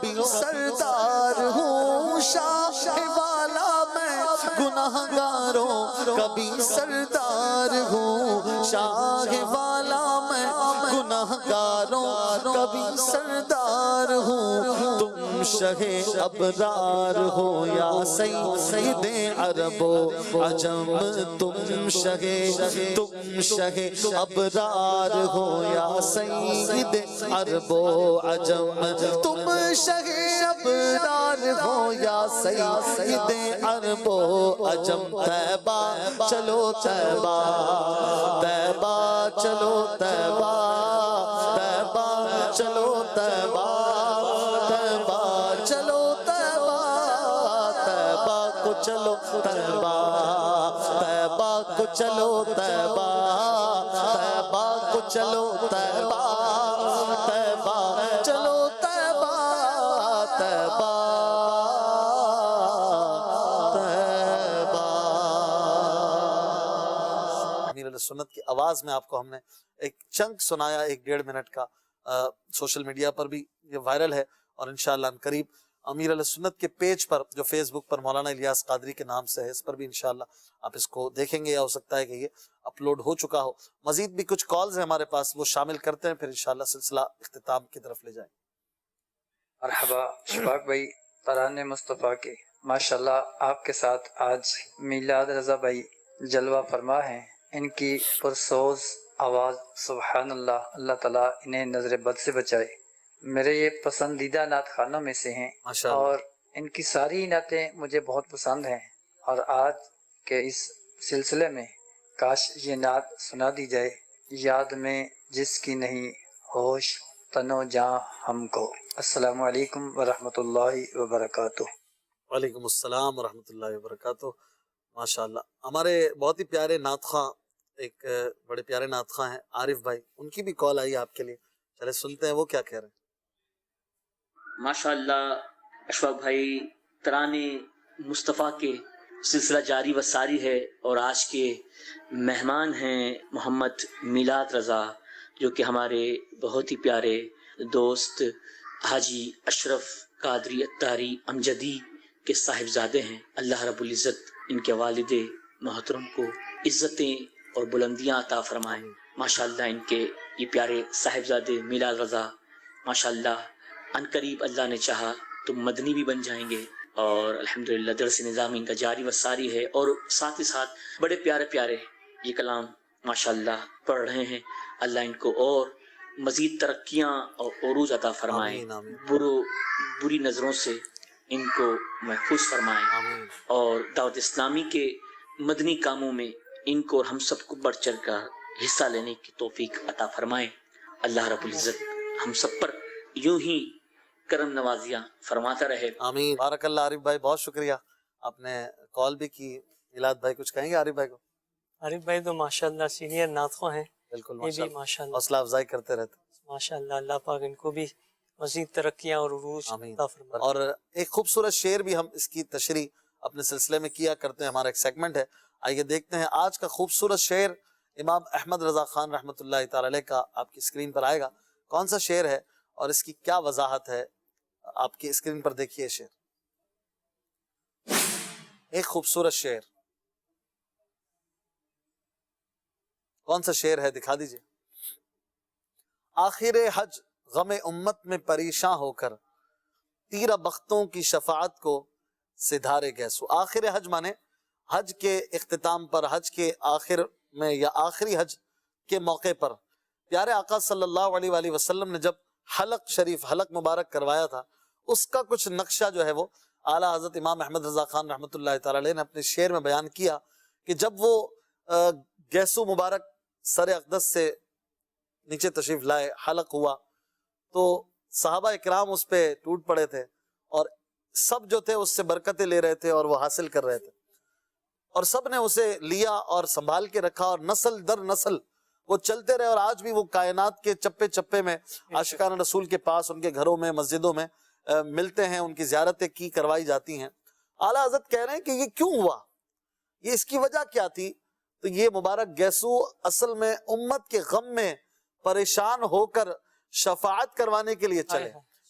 کبھی سردار ہوں شاہ والا میں گناہگاروں کبھی سردار ہوں شاہ والا میں گناہگاروں کبھی سردار ہوں تم شہ ابرار ہو یا سید عرب و عجم تم شہ ابرار ہو یا سید عرب و عجم تم شہ ابرار ہو یا سید عرب و عجم طیبہ چلو طیبہ طیبہ چلو طیبہ طیبہ چلو طیبہ طیبہ چلو طیبہ طیبہ کو چلو طیبہ طیبہ کو چلو طیبہ طیبہ کو چلو طیبہ طیبہ چلو طیبہ طیبہ امیر علیہ سنت کی آواز میں آپ کو ہم نے ایک چنک سنایا 1.5 منٹ کا، سوشل میڈیا پر بھی یہ وائرل ہے، اور انشاءاللہ ان قریب امیر علیہ سنت کے پیج پر جو فیس بک پر مولانا الیاس قادری کے نام سے ہے، اس پر بھی انشاءاللہ آپ اس کو دیکھیں گے، یا ہو سکتا ہے کہ یہ اپلوڈ ہو چکا ہو۔ مزید بھی کچھ کالز ہیں ہمارے پاس، وہ شامل کرتے ہیں، پھر انشاءاللہ سلسلہ اختتام کی طرف لے جائیں۔ مرحبا اشفاق بھائی، ترانہ مصطفیٰ کے ماشاءاللہ آپ کے ساتھ آج میلاد رضا بھائی جلوہ فرما ہیں، ان کی پرسوز آواز سبحان اللہ، اللہ تعالیٰ انہیں نظر بد سے بچائے۔ میرے یہ پسندیدہ نعت خوانوں میں سے ہیں، اور ان کی ساری نعتیں مجھے بہت پسند ہیں، اور آج کے اس سلسلے میں کاش یہ نعت سنا دی جائے، یاد میں جس کی نہیں ہوش تنو جاں ہم کو۔ السلام علیکم ورحمۃ اللہ وبرکاتہ۔ وعلیکم السلام ورحمۃ اللہ وبرکاتہ۔ ماشاءاللہ ہمارے بہت ہی پیارے نعت خواں، ایک بڑے پیارے نعت خواں ہیں عارف بھائی، ان کی بھی کال آئی آپ کے لیے، چلے سنتے ہیں وہ کیا کہہ رہے ہیں۔ ماشاءاللہ اشفاق بھائی، ترانے مصطفیٰ کے سلسلہ جاری و ساری ہے، اور آج کے مہمان ہیں محمد میلاد رضا، جو کہ ہمارے بہت ہی پیارے دوست حاجی اشرف قادری اتاری امجدی کے صاحبزادے ہیں۔ اللہ رب العزت ان کے والد محترم کو عزتیں اور بلندیاں عطا فرمائیں۔ ماشاءاللہ ان کے یہ پیارے صاحبزادے میلاد رضا ماشاءاللہ ان قریب اللہ نے چاہا تو مدنی بھی بن جائیں گے، اور الحمدللہ درس نظامی ان کا جاری و ساری ہے، اور ساتھ ہی ساتھ بڑے پیارے پیارے یہ کلام ماشاءاللہ پڑھ رہے ہیں۔ اللہ ان کو اور مزید ترقیاں اور عروج عطا فرمائیں، بری نظروں سے ان کو محفوظ فرمائیں، اور دعوت اسلامی کے مدنی کاموں میں ان کو اور ہم سب کو بڑھ چڑھ کر حصہ لینے کی توفیق عطا فرمائیں۔ اللہ رب العزت ہم سب پر یوں ہی کرم نوازیاں فرماتا رہے، آمین۔ بارک اللہ عارف بھائی، بہت شکریہ، آپ نے کال بھی کی۔ میلاد بھائی کچھ کہیں گے عارف بھائی کو؟ عارف بھائی تو ماشاءاللہ سینئر نعت خواں ہیں، بالکل یہ بھی ماشاءاللہ حوصلہ افزائی کرتے رہتے۔ ماشاءاللہ اللہ پاک ان کو بھی مزید ترقیاں اور عروج عطا فرمائے۔ اور ایک خوبصورت شعر بھی ہم اس کی تشریح اپنے سلسلے میں کیا کرتے ہیں، ہمارا ایک سیگمنٹ ہے، آئیے دیکھتے ہیں آج کا خوبصورت شعر امام احمد رضا خان رحمۃ اللہ تعالی علیہ کا آپ کی اسکرین پر آئے گا۔ کون سا شعر ہے اور اس کی کیا وضاحت ہے، آپ کی اسکرین پر دیکھیے شعر، ایک خوبصورت شعر، کون سا شعر ہے دکھا دیجئے۔ آخر حج غم امت میں پریشاں ہو کر تیرہ بختوں کی شفاعت کو سدھارے گیسو۔ آخر حج مانے حج کے اختتام پر، حج کے آخر میں یا آخری حج کے موقع پر پیارے آقا صلی اللہ علیہ وآلہ وسلم نے جب حلق شریف، حلق مبارک کروایا تھا، اس کا کچھ نقشہ جو ہے وہ اعلیٰ حضرت امام احمد رضا خان رحمۃ اللہ تعالی علیہ نے اپنے شعر میں بیان کیا کہ جب وہ گیسو مبارک سر اقدس سے نیچے تشریف لائے، حلق ہوا، تو صحابہ اکرام اس پہ ٹوٹ پڑے تھے، اور سب جو تھے اس سے برکتیں لے رہے تھے اور وہ حاصل کر رہے تھے، اور سب نے اسے لیا اور سنبھال کے رکھا، اور نسل در نسل وہ چلتے رہے، اور آج بھی وہ کائنات کے چپے چپے میں عاشقان رسول کے پاس، ان کے گھروں میں، مسجدوں میں ملتے ہیں، ان کی زیارتیں کی کروائی جاتی ہیں۔ اعلیٰ حضرت کہہ رہے ہیں کہ یہ کیوں ہوا، یہ اس کی وجہ کیا تھی؟ تو یہ مبارک گیسو اصل میں امت کے غم میں پریشان ہو کر شفاعت کروانے کے لیے چلے،